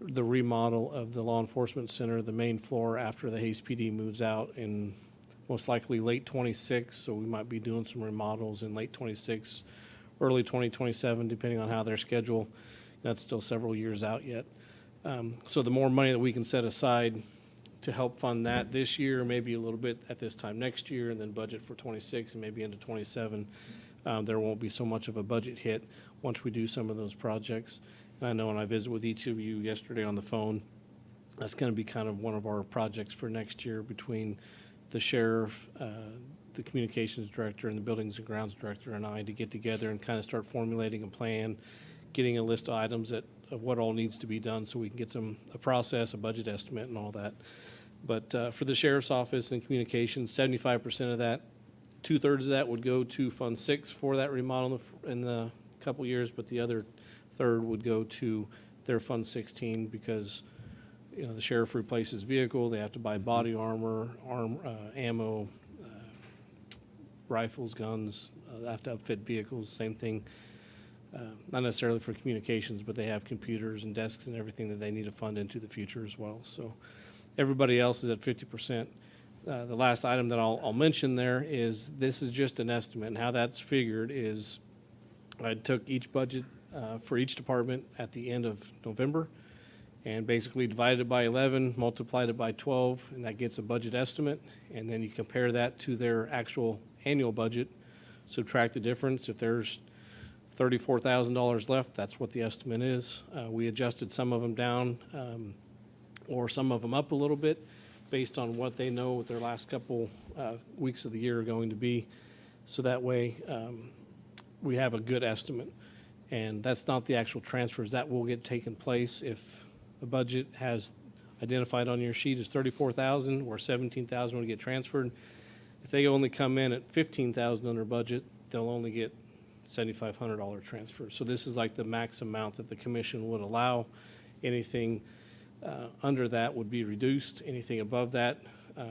the remodel of the law enforcement center, the main floor, after the Hayes PD moves out in most likely late 26. So we might be doing some remodels in late 26, early 2027, depending on how their schedule. That's still several years out yet. So the more money that we can set aside to help fund that this year, maybe a little bit at this time next year, and then budget for 26 and maybe into 27, there won't be so much of a budget hit once we do some of those projects. And I know when I visited with each of you yesterday on the phone, that's going to be kind of one of our projects for next year between the sheriff, the communications director, and the buildings and grounds director and I to get together and kind of start formulating a plan, getting a list of items of what all needs to be done so we can get a process, a budget estimate and all that. But for the sheriff's office and communications, 75% of that, 2/3 of that would go to Fund 6 for that remodel in the couple years, but the other third would go to their Fund 16 because, you know, the sheriff replaces vehicle, they have to buy body armor, ammo, rifles, guns, they have to upfit vehicles, same thing. Not necessarily for communications, but they have computers and desks and everything that they need to fund into the future as well. So everybody else is at 50%. The last item that I'll mention there is this is just an estimate, and how that's figured is I took each budget for each department at the end of November, and basically divide it by 11, multiply it by 12, and that gets a budget estimate. And then you compare that to their actual annual budget, subtract the difference. If there's $34,000 left, that's what the estimate is. We adjusted some of them down, or some of them up a little bit based on what they know what their last couple weeks of the year are going to be. So that way, we have a good estimate. And that's not the actual transfers. That will get taken place if a budget has identified on your sheet as 34,000 or 17,000 will get transferred. If they only come in at 15,000 under budget, they'll only get $7,500 transfer. So this is like the max amount that the commission would allow. Anything under that would be reduced. Anything above that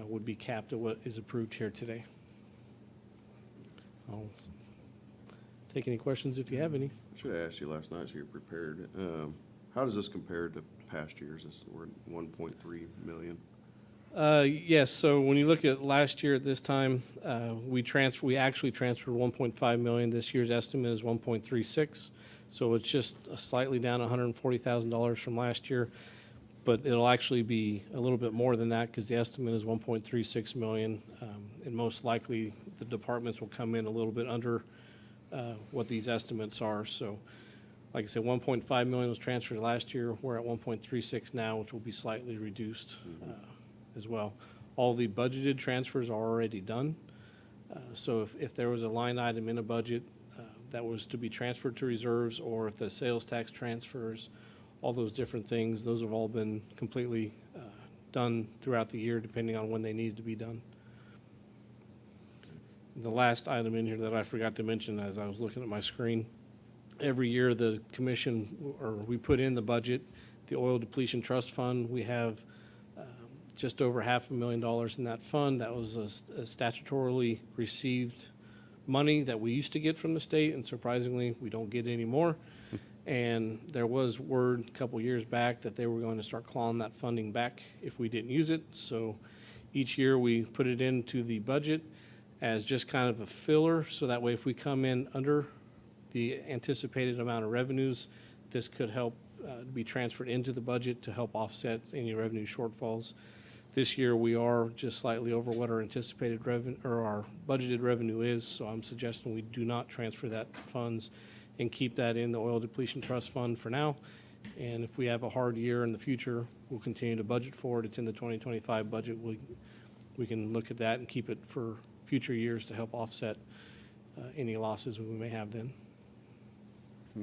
would be capped at what is approved here today. I'll take any questions if you have any.
I should have asked you last night so you're prepared. How does this compare to past years? We're at 1.3 million.
Yes, so when you look at last year at this time, we actually transferred 1.5 million. This year's estimate is 1.36. So it's just slightly down $140,000 from last year. But it'll actually be a little bit more than that because the estimate is 1.36 million. And most likely the departments will come in a little bit under what these estimates are. So like I said, 1.5 million was transferred last year. We're at 1.36 now, which will be slightly reduced as well. All the budgeted transfers are already done. So if there was a line item in a budget that was to be transferred to reserves, or if the sales tax transfers, all those different things, those have all been completely done throughout the year, depending on when they needed to be done. The last item in here that I forgot to mention as I was looking at my screen, every year the commission, or we put in the budget, the oil depletion trust fund, we have just over $500,000 in that fund. That was a statutorily received money that we used to get from the state, and surprisingly, we don't get any more. And there was word a couple years back that they were going to start clawing that funding back if we didn't use it. So each year we put it into the budget as just kind of a filler, so that way if we come in under the anticipated amount of revenues, this could help be transferred into the budget to help offset any revenue shortfalls. This year, we are just slightly over what our anticipated revenue, or our budgeted revenue is, so I'm suggesting we do not transfer that funds and keep that in the oil depletion trust fund for now. And if we have a hard year in the future, we'll continue to budget for it. It's in the 2025 budget. We can look at that and keep it for future years to help offset any losses we may have then.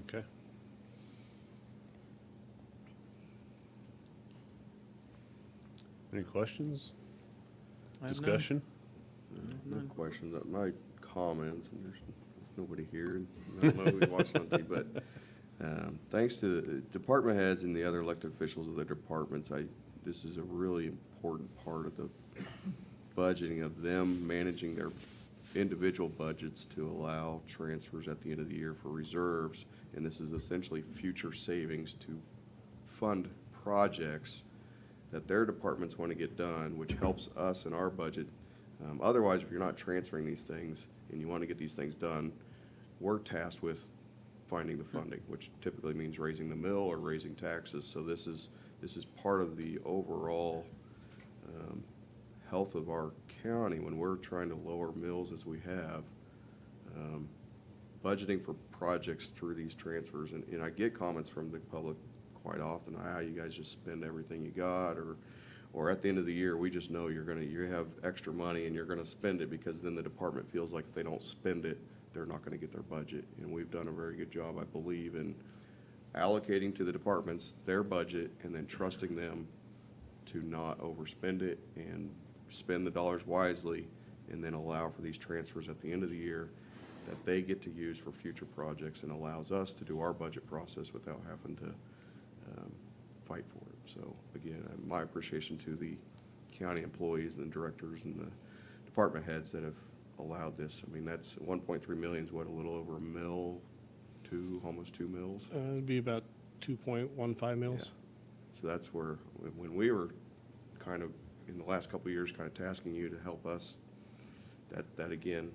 Okay. Any questions?
I have none.
Discussion?
No questions. My comments, and there's nobody here, and I don't know who's watching on TV, but thanks to the department heads and the other elected officials of the departments, this is a really important part of the budgeting of them managing their individual budgets to allow transfers at the end of the year for reserves. And this is essentially future savings to fund projects that their departments want to get done, which helps us in our budget. Otherwise, if you're not transferring these things and you want to get these things done, we're tasked with finding the funding, which typically means raising the mill or raising taxes. So this is part of the overall health of our county when we're trying to lower mills as we have. Budgeting for projects through these transfers, and I get comments from the public quite often, you guys just spend everything you got, or at the end of the year, we just know you have extra money and you're gonna spend it, because then the department feels like if they don't spend it, they're not gonna get their budget. And we've done a very good job, I believe, in allocating to the departments their budget and then trusting them to not overspend it and spend the dollars wisely, and then allow for these transfers at the end of the year that they get to use for future projects, and allows us to do our budget process without having to fight for it. So again, my appreciation to the county employees and the directors and the department heads that have allowed this. I mean, that's 1.3 million is what, a little over a mill, almost 2 mills?
It'd be about 2.15 mils.
Yeah. So that's where, when we were kind of, in the last couple of years, kind of tasking you to help us, that again,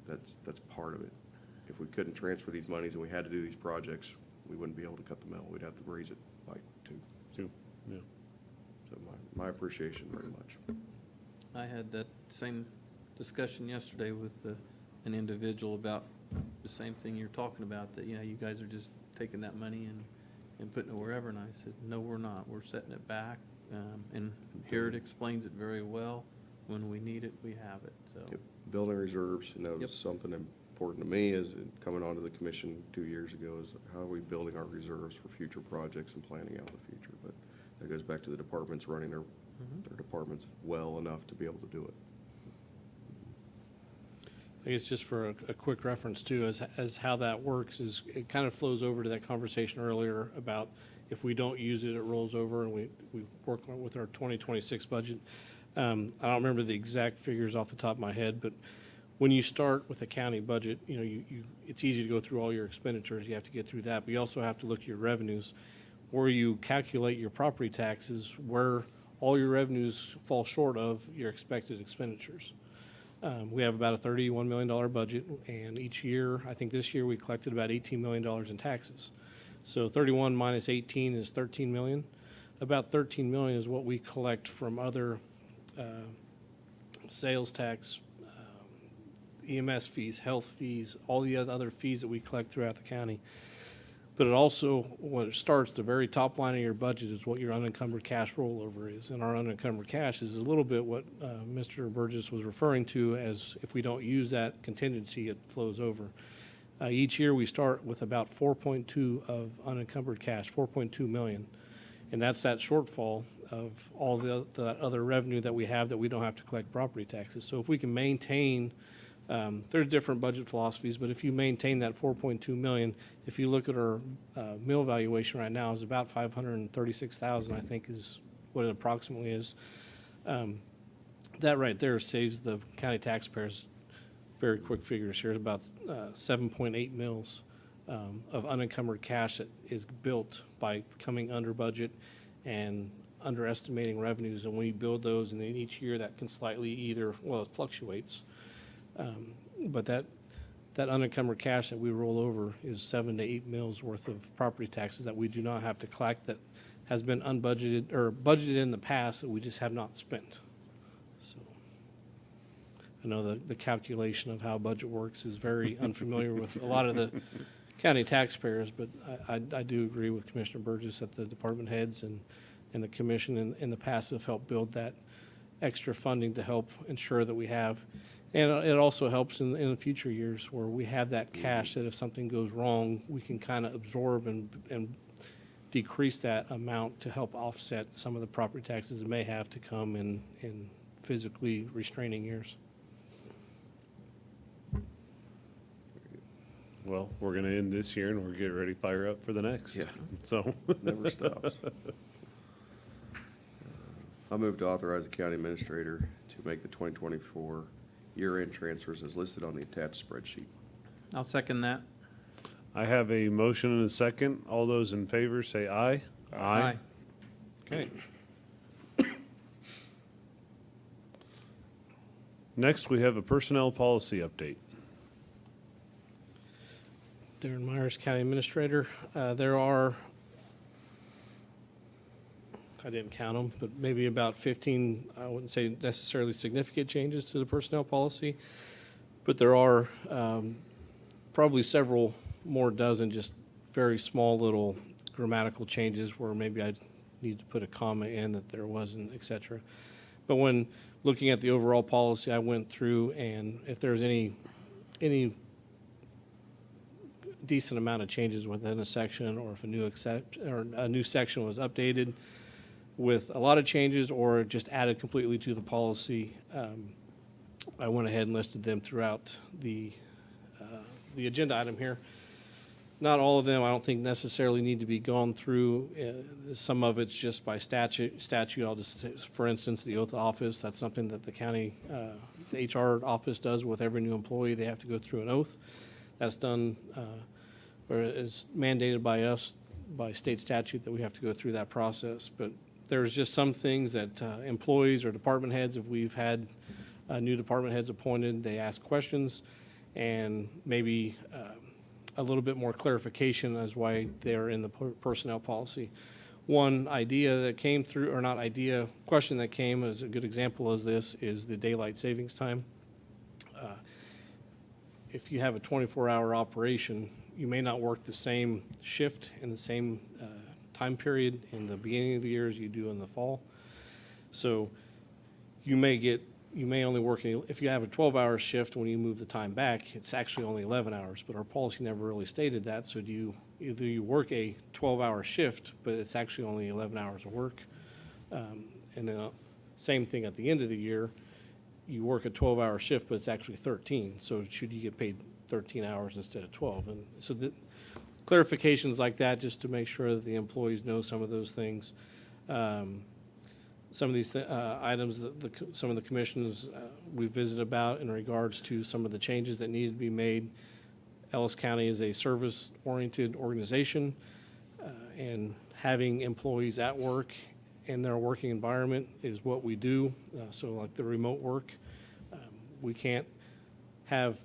that's part of it. If we couldn't transfer these monies and we had to do these projects, we wouldn't be able to cut the mill. We'd have to raise it by 2.
Yeah.
So my appreciation very much.
I had that same discussion yesterday with an individual about the same thing you're talking about, that, you know, you guys are just taking that money and putting it wherever, and I said, no, we're not. We're setting it back, and here it explains it very well. When we need it, we have it, so.
Yep. Building reserves, and that
Yep.
was something important to me as coming onto the commission 2 years ago, is how are we building our reserves for future projects and planning out the future? But that goes back to the departments running their departments well enough to be able to do it.
I guess just for a quick reference too, as how that works is it kind of flows over to that conversation earlier about if we don't use it, it rolls over, and we work with our 2026 budget. I don't remember the exact figures off the top of my head, but when you start with a county budget, you know, it's easy to go through all your expenditures. You have to get through that, but you also have to look at your revenues. Where you calculate your property taxes, where all your revenues fall short of your expected expenditures. We have about a $31 million budget, and each year, I think this year we collected about $18 million in taxes. So 31 minus 18 is 13 million. About 13 million is what we collect from other sales tax, EMS fees, health fees, all the other fees that we collect throughout the county. But it also, when it starts, the very top line of your budget is what your unencumbered cash rollover is. And our unencumbered cash is a little bit what Mr. Burgess was referring to as if we don't use that contingency, it flows over. Each year we start with about 4.2 of unencumbered cash, 4.2 million. And that's that shortfall of all the other revenue that we have that we don't have to collect property taxes. So if we can maintain, there's different budget philosophies, but if you maintain that 4.2 million, if you look at our mill valuation right now is about 536,000, I think is what it approximately is. That right there saves the county taxpayers, very quick figures here, about 7.8 mils of unencumbered cash that is built by coming under budget and underestimating revenues. And when you build those, and then each year that can slightly either, well, it fluctuates. But that unencumbered cash that we roll over is 7 to 8 mils worth of property taxes that we do not have to collect, that has been unbudgeted or budgeted in the past that we just have not spent. So I know the calculation of how budget works is very unfamiliar with a lot of the county taxpayers, but I do agree with Commissioner Burgess that the department heads and the commission in the past have helped build that extra funding to help ensure that we have. And it also helps in the future years where we have that cash that if something goes wrong, we can kind of absorb and decrease that amount to help offset some of the property taxes that may have to come in physically restraining years.
Well, we're gonna end this year and we're getting ready to fire up for the next.
Yeah.
So.
Never stops. I move to authorize the county administrator to make the 2024 year-end transfers as listed on the attached spreadsheet.
I'll second that.
I have a motion and a second. All those in favor say aye.
Aye.
Okay. Next, we have a personnel policy update.
Darren Myers, County Administrator. There are, I didn't count them, but maybe about 15, I wouldn't say necessarily significant changes to the personnel policy, but there are probably several more dozen just very small little grammatical changes where maybe I need to put a comma in that there wasn't, et cetera. But when looking at the overall policy, I went through, and if there's any decent amount of changes within a section, or if a new section was updated with a lot of changes or just added completely to the policy, I went ahead and listed them throughout the agenda item here. Not all of them, I don't think necessarily need to be gone through. Some of it's just by statute. I'll just say, for instance, the oath of office. That's something that the county, the HR office does with every new employee. They have to go through an oath. That's done, or is mandated by us, by state statute, that we have to go through that process. But there's just some things that employees or department heads, if we've had new department heads appointed, they ask questions, and maybe a little bit more clarification as why they're in the personnel policy. one idea that came through, or not idea, question that came as a good example of this is the daylight savings time. If you have a 24-hour operation, you may not work the same shift in the same time period in the beginning of the year as you do in the fall. So you may only work, if you have a 12-hour shift, when you move the time back, it's actually only 11 hours, but our policy never really stated that. So either you work a 12-hour shift, but it's actually only 11 hours of work. And then same thing at the end of the year, you work a 12-hour shift, but it's actually 13. So should you get paid 13 hours instead of 12? And so the clarifications like that, just to make sure that the employees know some of those things. Some of these items that some of the commissions we visited about in regards to some of the changes that needed to be made. Ellis County is a service-oriented organization, and having employees at work in their working environment is what we do. So like the remote work, we can't have,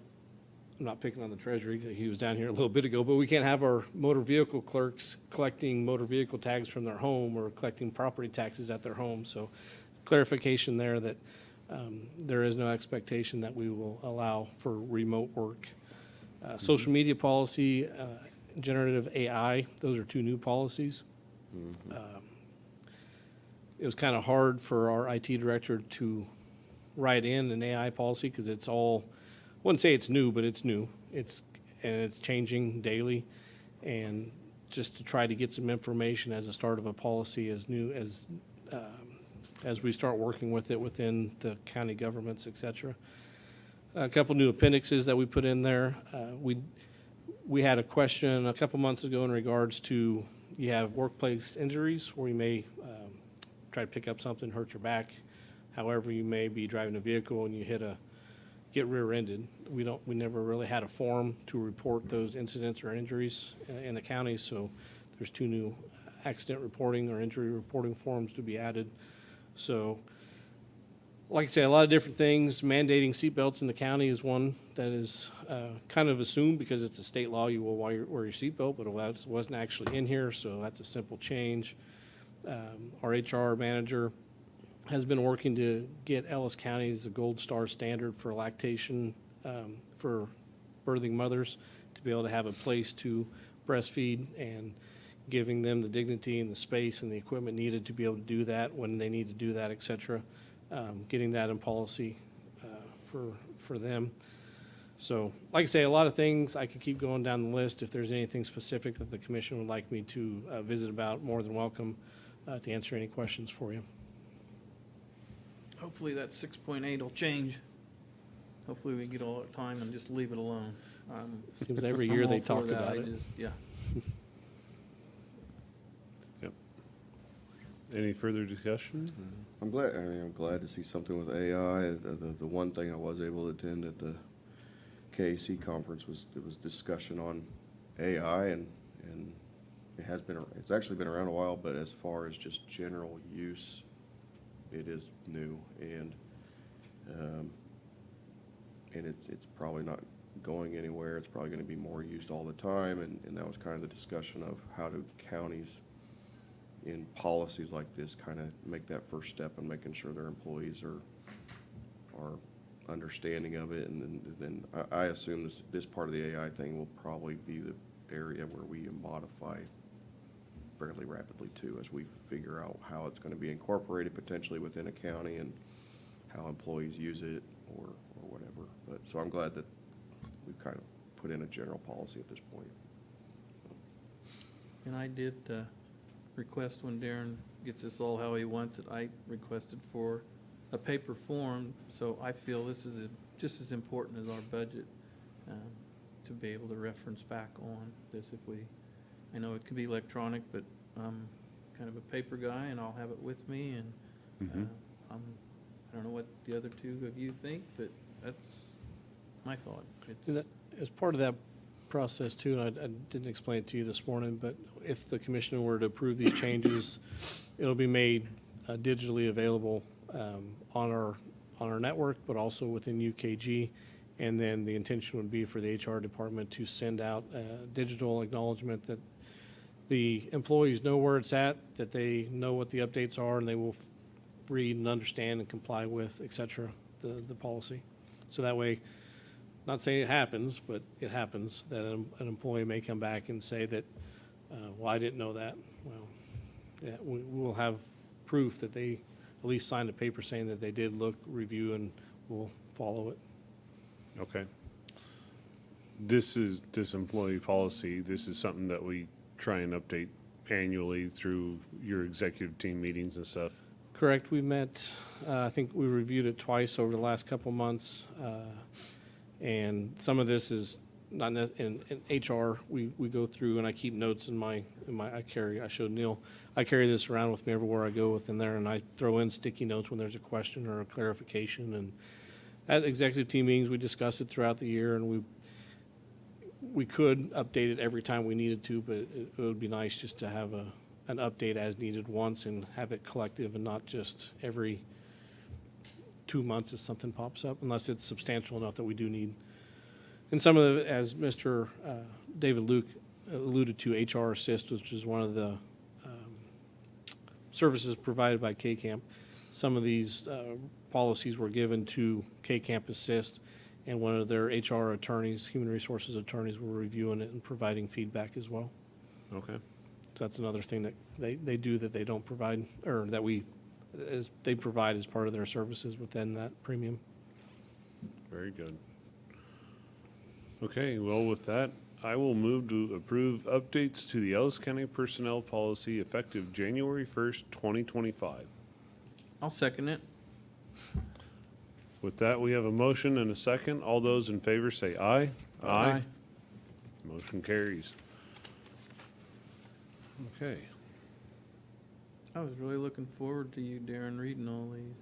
I'm not picking on the treasury, he was down here a little bit ago, but we can't have our motor vehicle clerks collecting motor vehicle tags from their home or collecting property taxes at their home. So clarification there that there is no expectation that we will allow for remote work. Social media policy, generative AI, those are two new policies. It was kind of hard for our IT director to write in an AI policy because it's all, I wouldn't say it's new, but it's new. It's changing daily. And just to try to get some information as a start of a policy as new as we start working with it within the county governments, et cetera. A couple new appendixes that we put in there. We had a question a couple months ago in regards to you have workplace injuries where you may try to pick up something, hurt your back. However, you may be driving a vehicle and you get rear-ended. We never really had a form to report those incidents or injuries in the county, so there's two new accident reporting or injury reporting forms to be added. So, like I say, a lot of different things. Mandating seatbelts in the county is one that is kind of assumed because it's a state law, you will wear your seatbelt, but it wasn't actually in here, so that's a simple change. Our HR manager has been working to get Ellis County as a gold star standard for lactation for birthing mothers to be able to have a place to breastfeed and giving them the dignity and the space and the equipment needed to be able to do that when they need to do that, et cetera. Getting that in policy for them. So, like I say, a lot of things. I could keep going down the list. If there's anything specific that the commission would like me to visit about, more than welcome to answer any questions for you.
Hopefully that 6.8 will change. Hopefully we get all the time and just leave it alone.
Seems every
I'm
year
all
they
for
talk
that.
about
I
it.
just- Yeah.
Yep. Any further discussion?
I'm glad to see something with AI. The one thing I was able to attend at the KAC conference was discussion on AI, and it's actually been around a while, but as far as just general use, it is new, and it's probably not going anywhere. It's probably going to be more used all the time, and that was kind of the discussion of how do counties in policies like this kind of make that first step in making sure their employees are understanding of it. And then I assume this part of the AI thing will probably be the area where we modify fairly rapidly too, as we figure out how it's going to be incorporated potentially within a county and how employees use it or whatever. But so I'm glad that we've kind of put in a general policy at this point.
And I did request when Darren gets this all how he wants it, I requested for a paper form, so I feel this is just as important as our budget, to be able to reference back on this if we, I know it could be electronic, but I'm kind of a paper guy and I'll have it with me, and I don't know what the other two of you think, but that's my thought.
As part of that process too, and I didn't explain it to you this morning, but if the commissioner were to approve these changes, it'll be made digitally available on our network, but also within UKG. And then the intention would be for the HR department to send out a digital acknowledgement that the employees know where it's at, that they know what the updates are, and they will read and understand and comply with, et cetera, the policy. So that way, not saying it happens, but it happens, that an employee may come back and say that, well, I didn't know that. Well, yeah, we'll have proof that they at least signed a paper saying that they did look, review, and will follow it.
Okay. This employee policy, this is something that we try and update annually through your executive team meetings and stuff.
Correct. We met, I think we reviewed it twice over the last couple months. And some of this is not in HR, we go through and I keep notes in my, I showed Neil, I carry this around with me everywhere I go within there, and I throw in sticky notes when there's a question or a clarification. And at executive team meetings, we discuss it throughout the year, and we could update it every time we needed to, but it would be nice just to have an update as needed once and have it collective and not just every 2 months as something pops up, unless it's substantial enough that we do need. And some of the, as Mr. David Luke alluded to, HR Assist, which is one of the services provided by K-Camp. Some of these policies were given to K-Camp Assist, and one of their HR attorneys, human resources attorneys, were reviewing it and providing feedback as well.
Okay.
So that's another thing that they do that they don't provide, or that they provide as part of their services within that premium.
Very good. Okay, well, with that, I will move to approve updates to the Ellis County Personnel Policy effective January 1st, 2025.
I'll second it.
With that, we have a motion and a second. All those in favor say aye.
Aye.
Motion carries. Okay.
I was really looking forward to you, Darren, reading all these.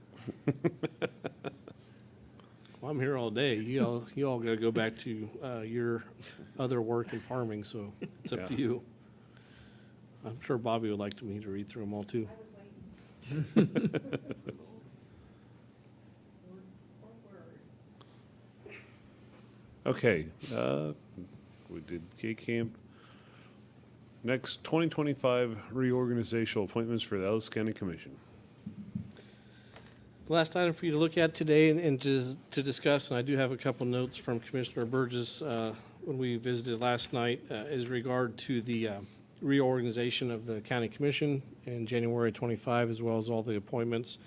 Well, I'm here all day. You all got to go back to your other work in farming, so it's up to
Yeah.
you. I'm sure Bobby would like me to read through them all too.
Okay, we did K-Camp. Next, 2025 reorganizational appointments for the Ellis County Commission.
The last item for you to look at today and to discuss, and I do have a couple notes from Commissioner Burgess when we visited last night, is regard to the reorganization of the county commission in January 25, as well as all the appointments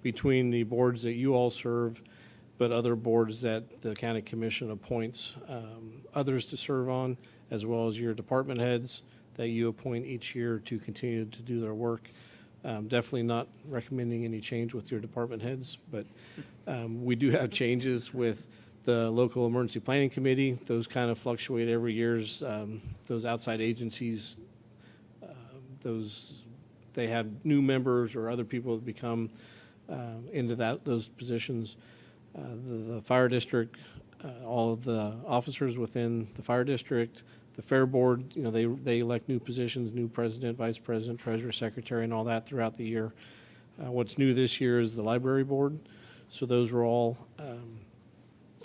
between the boards that you all serve, but other boards that the county commission appoints others to serve on, as well as your department heads that you appoint each year to continue to do their work. Definitely not recommending any change with your department heads, but we do have changes with the local emergency planning committee. Those kind of fluctuate every year. Those outside agencies, they have new members or other people that become into those positions. The fire district, all of the officers within the fire district, the fair board, they elect new positions, new president, vice president, treasurer, secretary, and all that throughout the year. What's new this year is the library board. So those are all,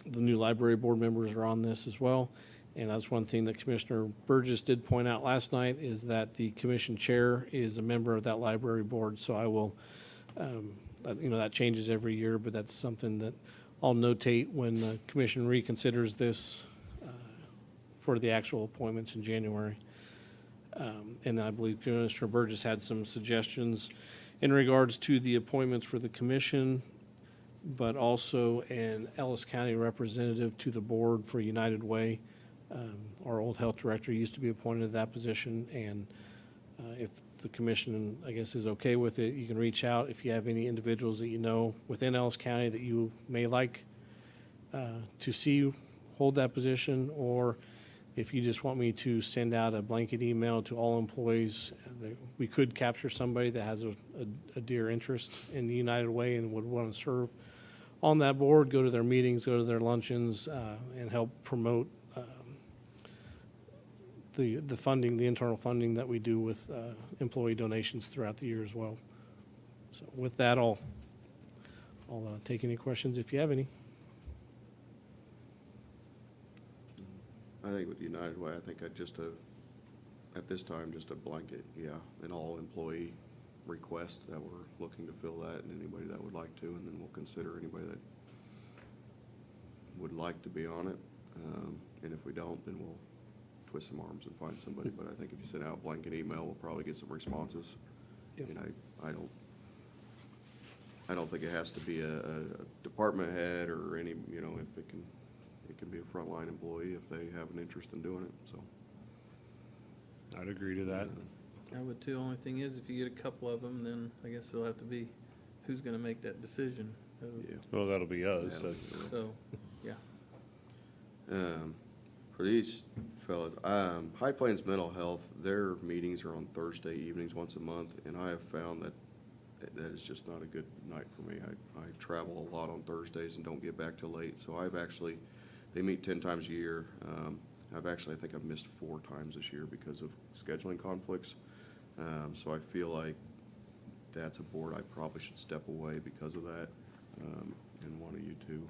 the new library board members are on this as well. And that's one thing that Commissioner Burgess did point out last night, is that the commission chair is a member of that library board. So I will, that changes every year, but that's something that I'll notate when the commission reconsiders this for the actual appointments in January. And I believe Commissioner Burgess had some suggestions in regards to the appointments for the commission, but also an Ellis County representative to the board for United Way. Our old health director used to be appointed to that position, and if the commission, I guess, is okay with it, you can reach out if you have any individuals that you know within Ellis County that you may like to see hold that position, or if you just want me to send out a blanket email to all employees, we could capture somebody that has a dear interest in the United Way and would want to serve on that board, go to their meetings, go to their luncheons, and help promote the funding, the internal funding that we do with employee donations throughout the year as well. So with that, I'll take any questions if you have any.
I think with United Way, I think I'd just at this time, just a blanket, yeah, an all-employee request that we're looking to fill that, and anybody that would like to, and then we'll consider anybody that would like to be on it. And if we don't, then we'll twist some arms and find somebody. But I think if you send out a blanket email, we'll probably get some responses.
Yep.
And I don't think it has to be a department head or any, you know, if it can be a frontline employee if they have an interest in doing it, so.
I'd agree to that.
I would too. Only thing is, if you get a couple of them, then I guess it'll have to be who's gonna make that decision.
Yeah.
Well, that'll be us.
Yeah.
That's,
So, yeah.
For these fellas, High Plains Mental Health, their meetings are on Thursday evenings once a month, and I have found that that is just not a good night for me. I travel a lot on Thursdays and don't get back till late, so they meet 10 times a year. I think I've missed 4 times this year because of scheduling conflicts. So I feel like that's a board I probably should step away because of that, and one of you two.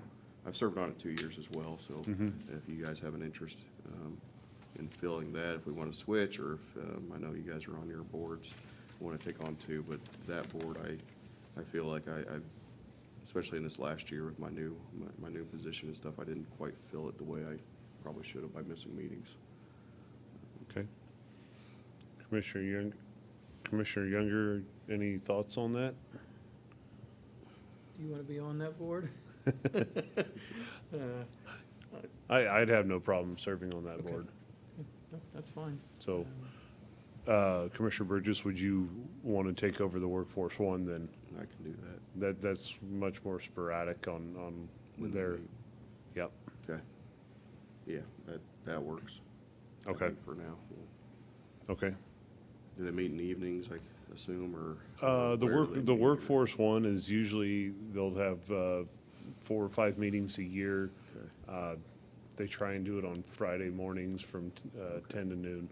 I've served on it 2 years as well, so if you guys have an interest in filling that, if we want to switch, or if, I know you guys are on your boards, want to take on 2, but that board, I feel like I especially in this last year with my new position and stuff, I didn't quite fill it the way I probably should have by missing meetings.
okay. Commissioner Younger, any thoughts on that?
Do you wanna be on that board?
I'd have no problem serving on that
Okay.
board.
No, that's fine.
So, Commissioner Burgess, would you want to take over the workforce one then?
I can do that.
That's much more sporadic on
When they
their,
meet.
yep,
Okay. Yeah, that works. I
okay,
think for now.
okay.
Do they meet in the evenings, I assume, or?
The
where do they
the
meet?
workforce one is usually, they'll have 4 or 5 meetings a year.
Okay.
They try and do it on Friday mornings from 10 to noon.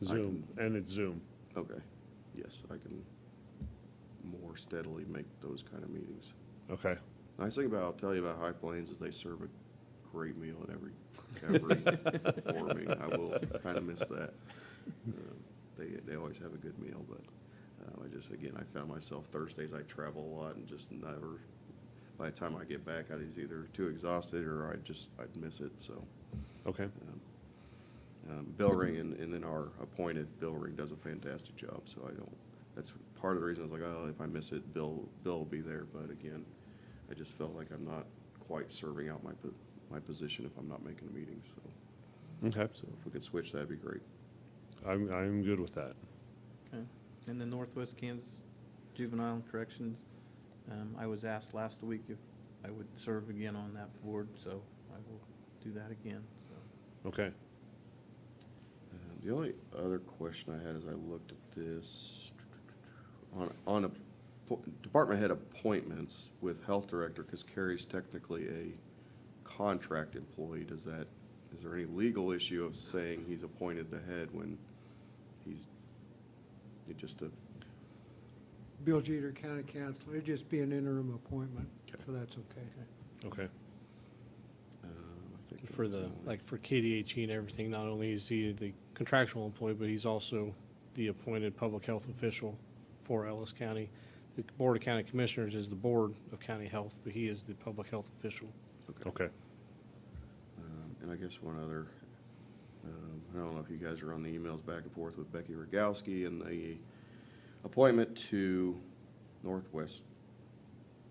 I
Zoom, and it's Zoom.
Okay, yes, I can more steadily make those kind of meetings.
Okay,
Nice thing I'll tell you about High Plains is they serve a great meal at every board meeting. I will kind of miss that. They always have a good meal, but again, I found myself Thursdays, I travel a lot and just never, by the time I get back, I was either too exhausted or I'd miss it, so.
okay,
Bill Ring and then our appointed Bill Ring does a fantastic job, so that's part of the reason I was like, oh, if I miss it, Bill will be there, but again, I just felt like I'm not quite serving out my position if I'm not making a meeting, so.
okay.
So if we could switch, that'd be great.
I'm good with that.
Okay. And the Northwest Kansas Juvenile and Corrections, I was asked last week if I would serve again on that board, so I will do that again, so.
Okay,
The only other question I had as I looked at this, on department head appointments with health director, because Carrie's technically a contract employee, is there any legal issue of saying he's appointed the head when he's just a,
Bill Jeter, County Council, it'd just be an interim appointment,
Okay.
so that's okay.
okay,
I think.
For for KDHE and everything, not only is he the contractual employee, but he's also the appointed public health official for Ellis County. The Board of County Commissioners is the Board of County Health, but he is the public health official.
okay.
And I guess one other, I don't know if you guys are on the emails back and forth with Becky Rogowski and the appointment to Northwest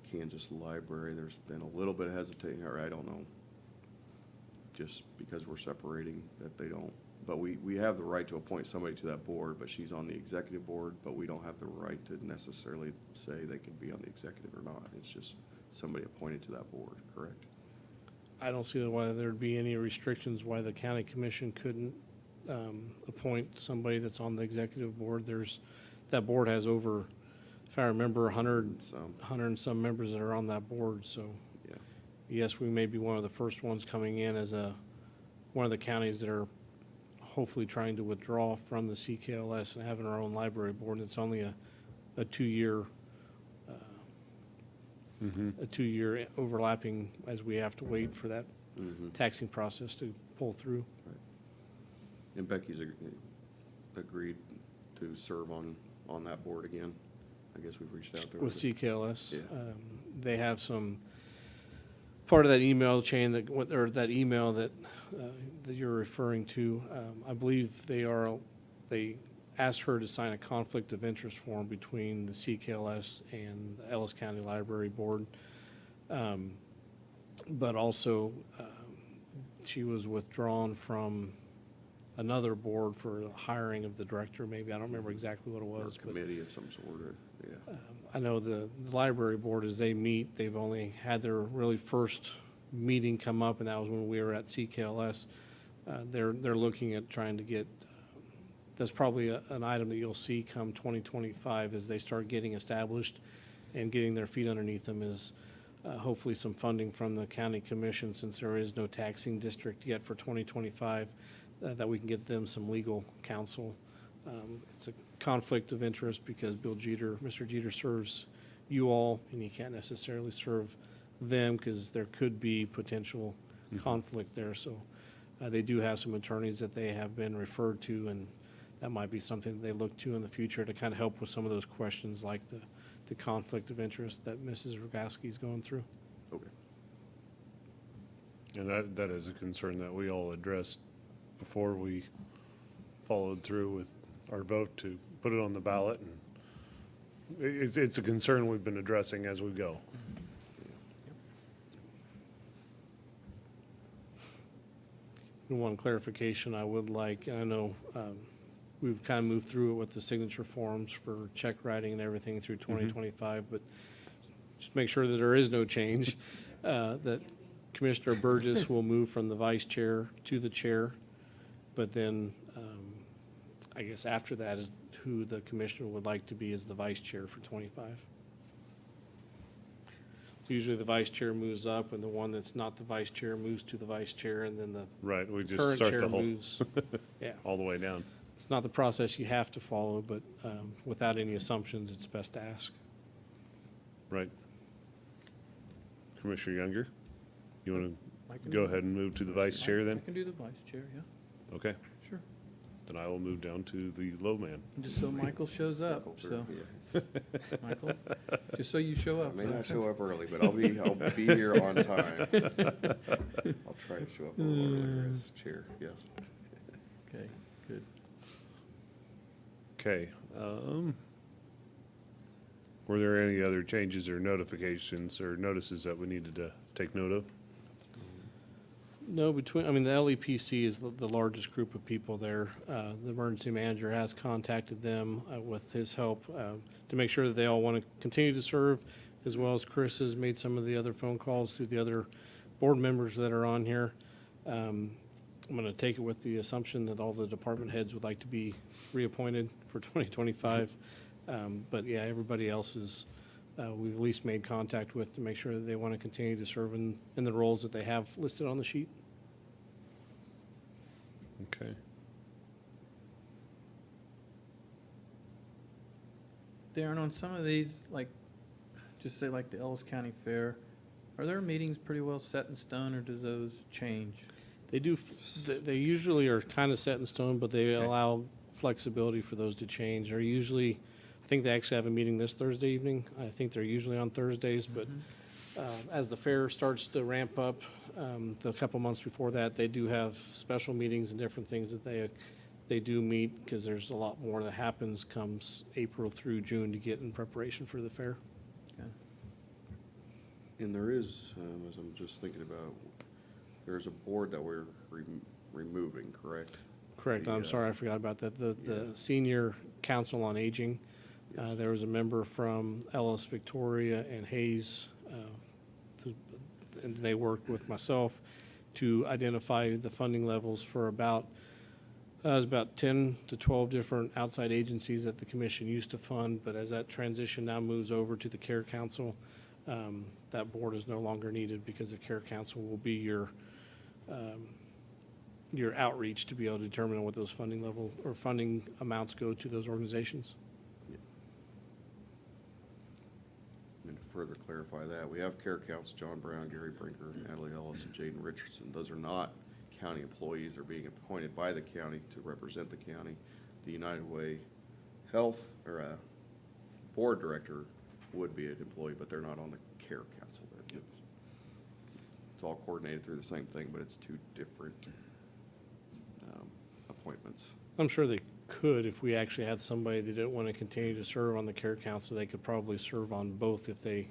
Kansas Library. There's been a little bit of hesitating, or I don't know, just because we're separating that they don't. But we have the right to appoint somebody to that board, but she's on the executive board, but we don't have the right to necessarily say they can be on the executive or not. It's just somebody appointed to that board, correct?
I don't see why there'd be any restrictions why the county commission couldn't appoint somebody that's on the executive board. That board has over, if I remember, 100 and some members that are on that board, so.
Yeah.
Yes, we may be one of the first ones coming in as one of the counties that are hopefully trying to withdraw from the CKLS and having our own library board. And it's only a 2-year a 2-year overlapping as we have to wait for that
Mm-hmm.
taxing process to pull through.
And Becky's agreed to serve on that board again. I guess we've reached out there.
With CKLS.
Yeah.
They have some, part of that email chain that, or that email that, that you're referring to, I believe they asked her to sign a conflict of interest form between the CKLS and the Ellis County Library Board. But also, she was withdrawn from another board for hiring of the director, maybe. I don't remember exactly what it
Or
was. but
committee of some sort, yeah.
I know the library board, as they meet, they've only had their really first meeting come up, and that was when we were at CKLS. They're looking at trying to get, that's probably an item that you'll see come 2025 as they start getting established and getting their feet underneath them is hopefully some funding from the county commission, since there is no taxing district yet for 2025, that we can get them some legal counsel. It's a conflict of interest because Mr. Jeter serves you all, and he can't necessarily serve them because there could be potential conflict there. So they do have some attorneys that they have been referred to, and that might be something that they look to in the future to kind of help with some of those questions like the conflict of interest that Mrs. Rogaski is going through.
Okay.
And that is a concern that we all addressed before we followed through with our vote to put it on the ballot. And it's a concern we've been addressing as we go.
And one clarification I would like, and I know we've kind of moved through it with the signature forms for check writing and everything through 2025, but just make sure that there is no change, that Commissioner Burgess will move from the vice chair to the chair, but then I guess after that is who the commissioner would like to be as the vice chair for 25. Usually the vice chair moves up, and the one that's not the vice chair moves to the vice chair, and then the
Right, we just
current
start
chair
the whole,
moves. Yeah,
all the way down.
it's not the process you have to follow, but without any assumptions, it's best to ask.
Right. Commissioner Younger, you want
I
to
can
go
do-
ahead and move to the vice chair
I
then?
can do the vice chair, yeah,
Okay,
sure.
then I will move down to the low man.
Just so Michael shows up,
Circle
so,
through, yeah.
Michael, just so you show
I
up.
may
so.
not show up early, but I'll be here on time. I'll try to show up a little earlier as chair, yes.
Okay, good.
Okay, were there any other changes or notifications or notices that we needed to take note of?
No, the LEPC is the largest group of people there. The emergency manager has contacted them with his help to make sure that they all want to continue to serve, as well as Chris has made some of the other phone calls to the other board members that are on here. I'm going to take it with the assumption that all the department heads would like to be reappointed for 2025. But yeah, everybody else is, we've at least made contact with to make sure that they want to continue to serve in the roles that they have listed on the sheet.
Okay.
Darren, on some of these, like, just say like the Ellis County Fair, are their meetings pretty well set in stone, or does those change?
They do, they usually are kind of set in stone, but they
Okay.
allow flexibility for those to change. They're usually, I think they actually have a meeting this Thursday evening. I think they're usually on Thursdays, but as the fair starts to ramp up, the couple months before that, they do have special meetings and different things that they do meet, because there's a lot more that happens comes April through June to get in preparation for the fair.
Okay.
And there is, as I'm just thinking about, there's a board that we're removing, correct?
Correct, I'm
The,
sorry, I forgot about that. The
yeah.
Senior Council on Aging,
Yes.
there was a member from Ellis, Victoria, and Hayes, and they worked with myself to identify the funding levels for about, it was about 10 to 12 different outside agencies that the commission used to fund, but as that transition now moves over to the Care Council, that board is no longer needed, because the Care Council will be your outreach to be able to determine what those funding level or funding amounts go to those organizations.
And to further clarify that, we have Care Council, John Brown, Gary Brinker, Natalie Ellis, and Jaden Richardson. Those are not county employees. They're being appointed by the county to represent the county. the United Way Health, or board director would be an employee, but they're not on the care council. It's all coordinated through the same thing, but it's two different appointments.
I'm sure they could, if we actually had somebody that didn't want to continue to serve on the care council, they could probably serve on both if they,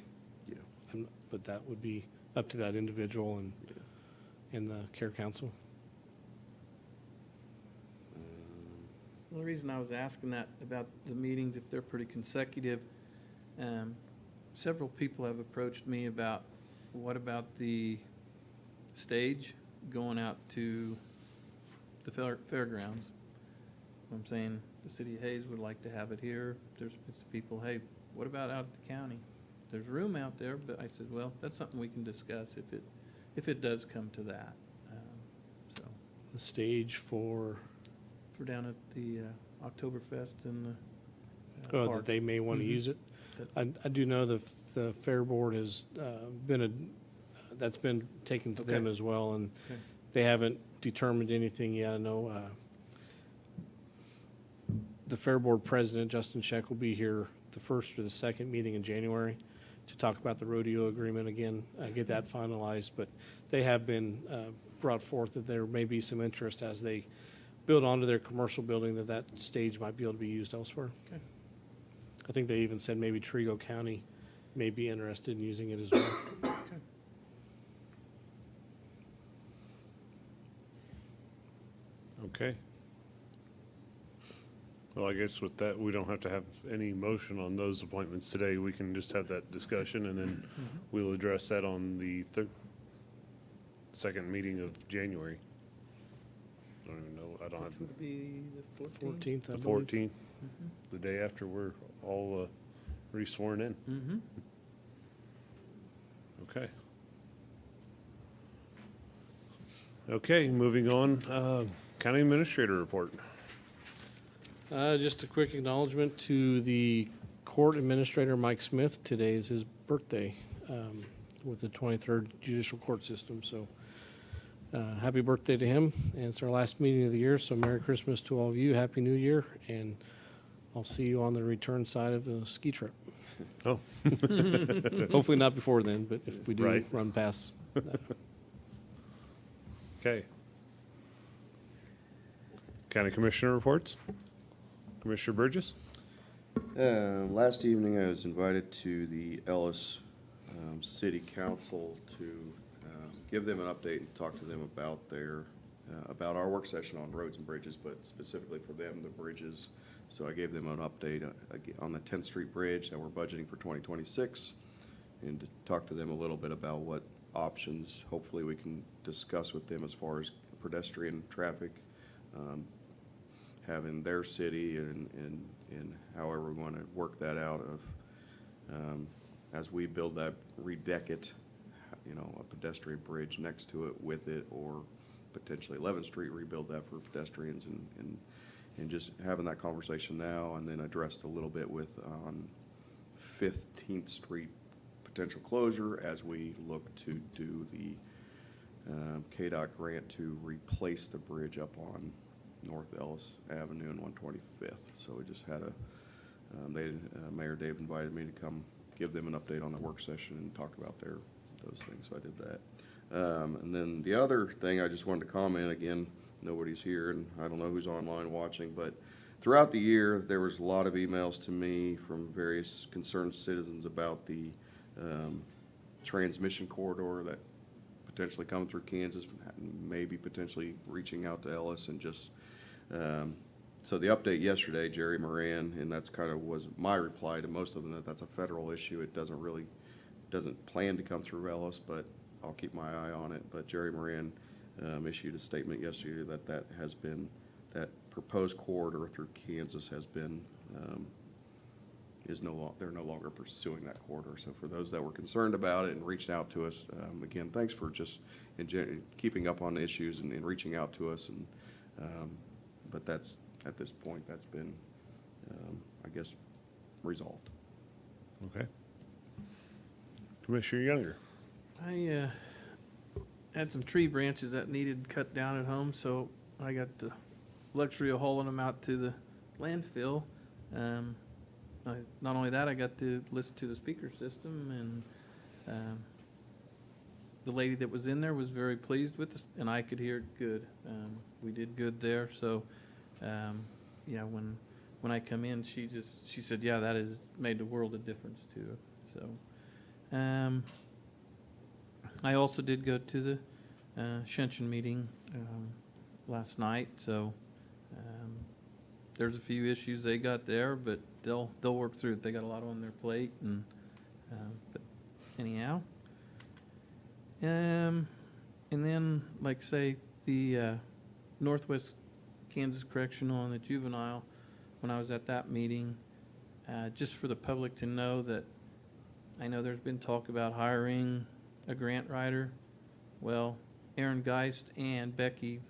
Yeah.
but that would be up to that individual and the care council.
The only reason I was asking that about the meetings, if they're pretty consecutive, several people have approached me about, what about the stage going out to the fairgrounds? I'm saying the city of Hayes would like to have it here. There's been some people, hey, what about out at the county? There's room out there, but I said, well, that's something we can discuss if it does come to that. So,
The stage for,
down at the Oktoberfest in the
oh,
park.
that they may want to
Mhm.
use it.
That-
I do know the fair board has that's been taken to them
Okay.
as well, and
Okay.
they haven't determined anything yet. I know the fair board president, Justin Scheck, will be here the first or the second meeting in January to talk about the rodeo agreement again, get that finalized. But they have been brought forth that there may be some interest as they build onto their commercial building that stage might be able to be used elsewhere.
Okay.
I think they even said maybe Trigo County may be interested in using it as well.
Okay. Well, I guess with that, we don't have to have any motion on those appointments today. We can just have that discussion, and then we'll address that on the second meeting of January. I don't even know, I don't have,
Which would be the 14th.
14th, I
the
believe.
14th, the day after we're all re-sworn in.
Mm-hmm.
Okay. Okay, moving on, county administrator report.
Just a quick acknowledgement to the court administrator, Mike Smith. Today is his birthday with the 23rd Judicial Court System. So happy birthday to him. And it's our last meeting of the year, so Merry Christmas to all of you. Happy New Year. And I'll see you on the return side of the ski trip.
Oh.
Hopefully not before then, but if we do
Right.
run past.
Okay. County Commissioner reports. Commissioner Burgess?
Last evening, I was invited to the Ellis City Council to give them an update and talk to them about about our work session on roads and bridges, but specifically for them, the bridges. So I gave them an update on the 10th Street Bridge that we're budgeting for 2026, and to talk to them a little bit about what options hopefully we can discuss with them as far as pedestrian traffic, having their city and however we want to work that out of, as we build that, redeck it, a pedestrian bridge next to it, with it, or potentially 11th Street, rebuild that for pedestrians, and just having that conversation now, and then addressed a little bit with on 15th Street potential closure as we look to do the KDOT grant to replace the bridge up on North Ellis Avenue and 125th. So we just had Mayor Dave invited me to come give them an update on the work session and talk about those things, so I did that. And then the other thing I just wanted to comment, again, nobody's here, and I don't know who's online watching, but throughout the year, there was a lot of emails to me from various concerned citizens about the transmission corridor that potentially come through Kansas, maybe potentially reaching out to Ellis, and just, so the update yesterday, Jerry Moran, and that's kind of was my reply to most of them, that that's a federal issue. It doesn't plan to come through Ellis, but I'll keep my eye on it. But Jerry Moran issued a statement yesterday that proposed corridor through Kansas has been, they're no longer pursuing that corridor. So for those that were concerned about it and reached out to us, again, thanks for just keeping up on the issues and reaching out to us. And but that's, at this point, that's been, I guess, resolved.
Okay. Commissioner Younger?
I had some tree branches that needed cut down at home, so I got the luxury of hauling them out to the landfill, not only that, I got to listen to the speaker system, and the lady that was in there was very pleased with us, and I could hear it good. We did good there, so, yeah, when I come in, she said, yeah, that has made a world of difference to her, so. I also did go to the Shenshin meeting last night, so there's a few issues they got there, but they'll work through it. They got a lot on their plate, and but anyhow. And then, like say, the Northwest Kansas Correctional and the juvenile, when I was at that meeting, just for the public to know that I know there's been talk about hiring a grant writer. Well, Aaron Geist and Becky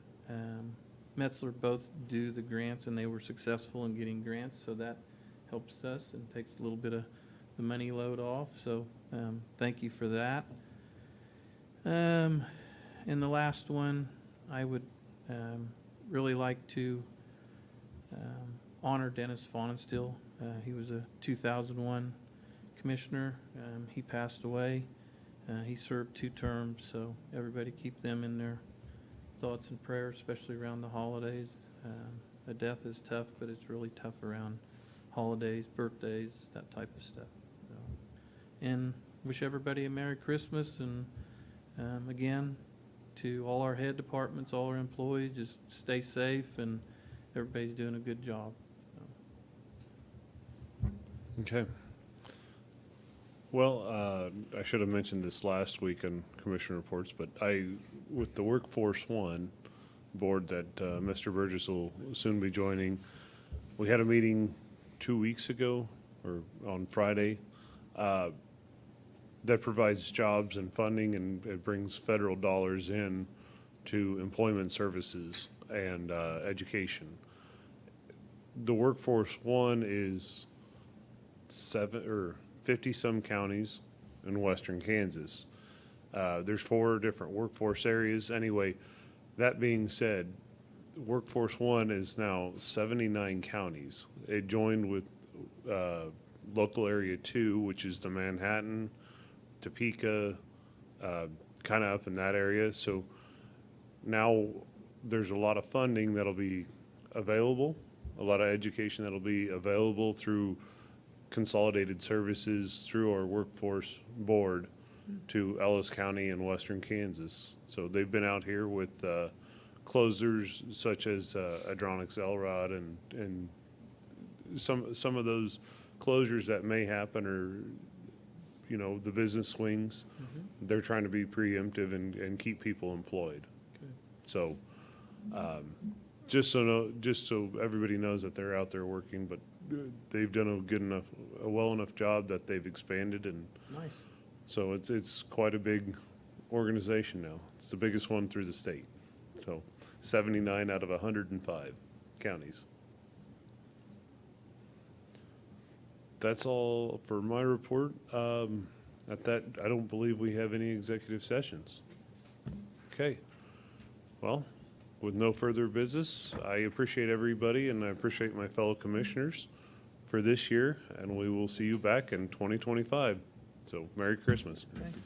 Metzler both do the grants, and they were successful in getting grants, so that helps us and takes a little bit of the money load off. So thank you for that. And the last one, I would really like to honor Dennis Faunenstill. He was a 2001 commissioner. He passed away. He served 2 terms, so everybody keep them in their thoughts and prayers, especially around the holidays. A death is tough, but it's really tough around holidays, birthdays, that type of stuff. So, and wish everybody a Merry Christmas, and again, to all our head departments, all our employees, just stay safe, and everybody's doing a good job. So.
Okay. Well, I should have mentioned this last week in commission reports, but with the Workforce One board that Mr. Burgess will soon be joining, we had a meeting 2 weeks ago, or on Friday, that provides jobs and funding, and it brings federal dollars in to employment services and education. The Workforce One is 50-some counties in western Kansas. There's 4 different workforce areas. Anyway, that being said, Workforce One is now 79 counties. It joined with local area 2, which is the Manhattan, Topeka, kind of up in that area. So now there's a lot of funding that'll be available, a lot of education that'll be available through consolidated services through our workforce board to Ellis County and western Kansas. So they've been out here with closers such as Adronix Elrod and some of those closures that may happen, or the business swings. They're trying to be preemptive and keep people employed.
Good.
So just so everybody knows that they're out there working, but they've done a well enough job that they've expanded, and
Nice.
so it's quite a big organization now. It's the biggest one through the state. So 79 out of 105 counties. That's all for my report. At that, I don't believe we have any executive sessions. Okay. Well, with no further business, I appreciate everybody, and I appreciate my fellow commissioners for this year, and we will see you back in 2025. So Merry Christmas.
Thanks.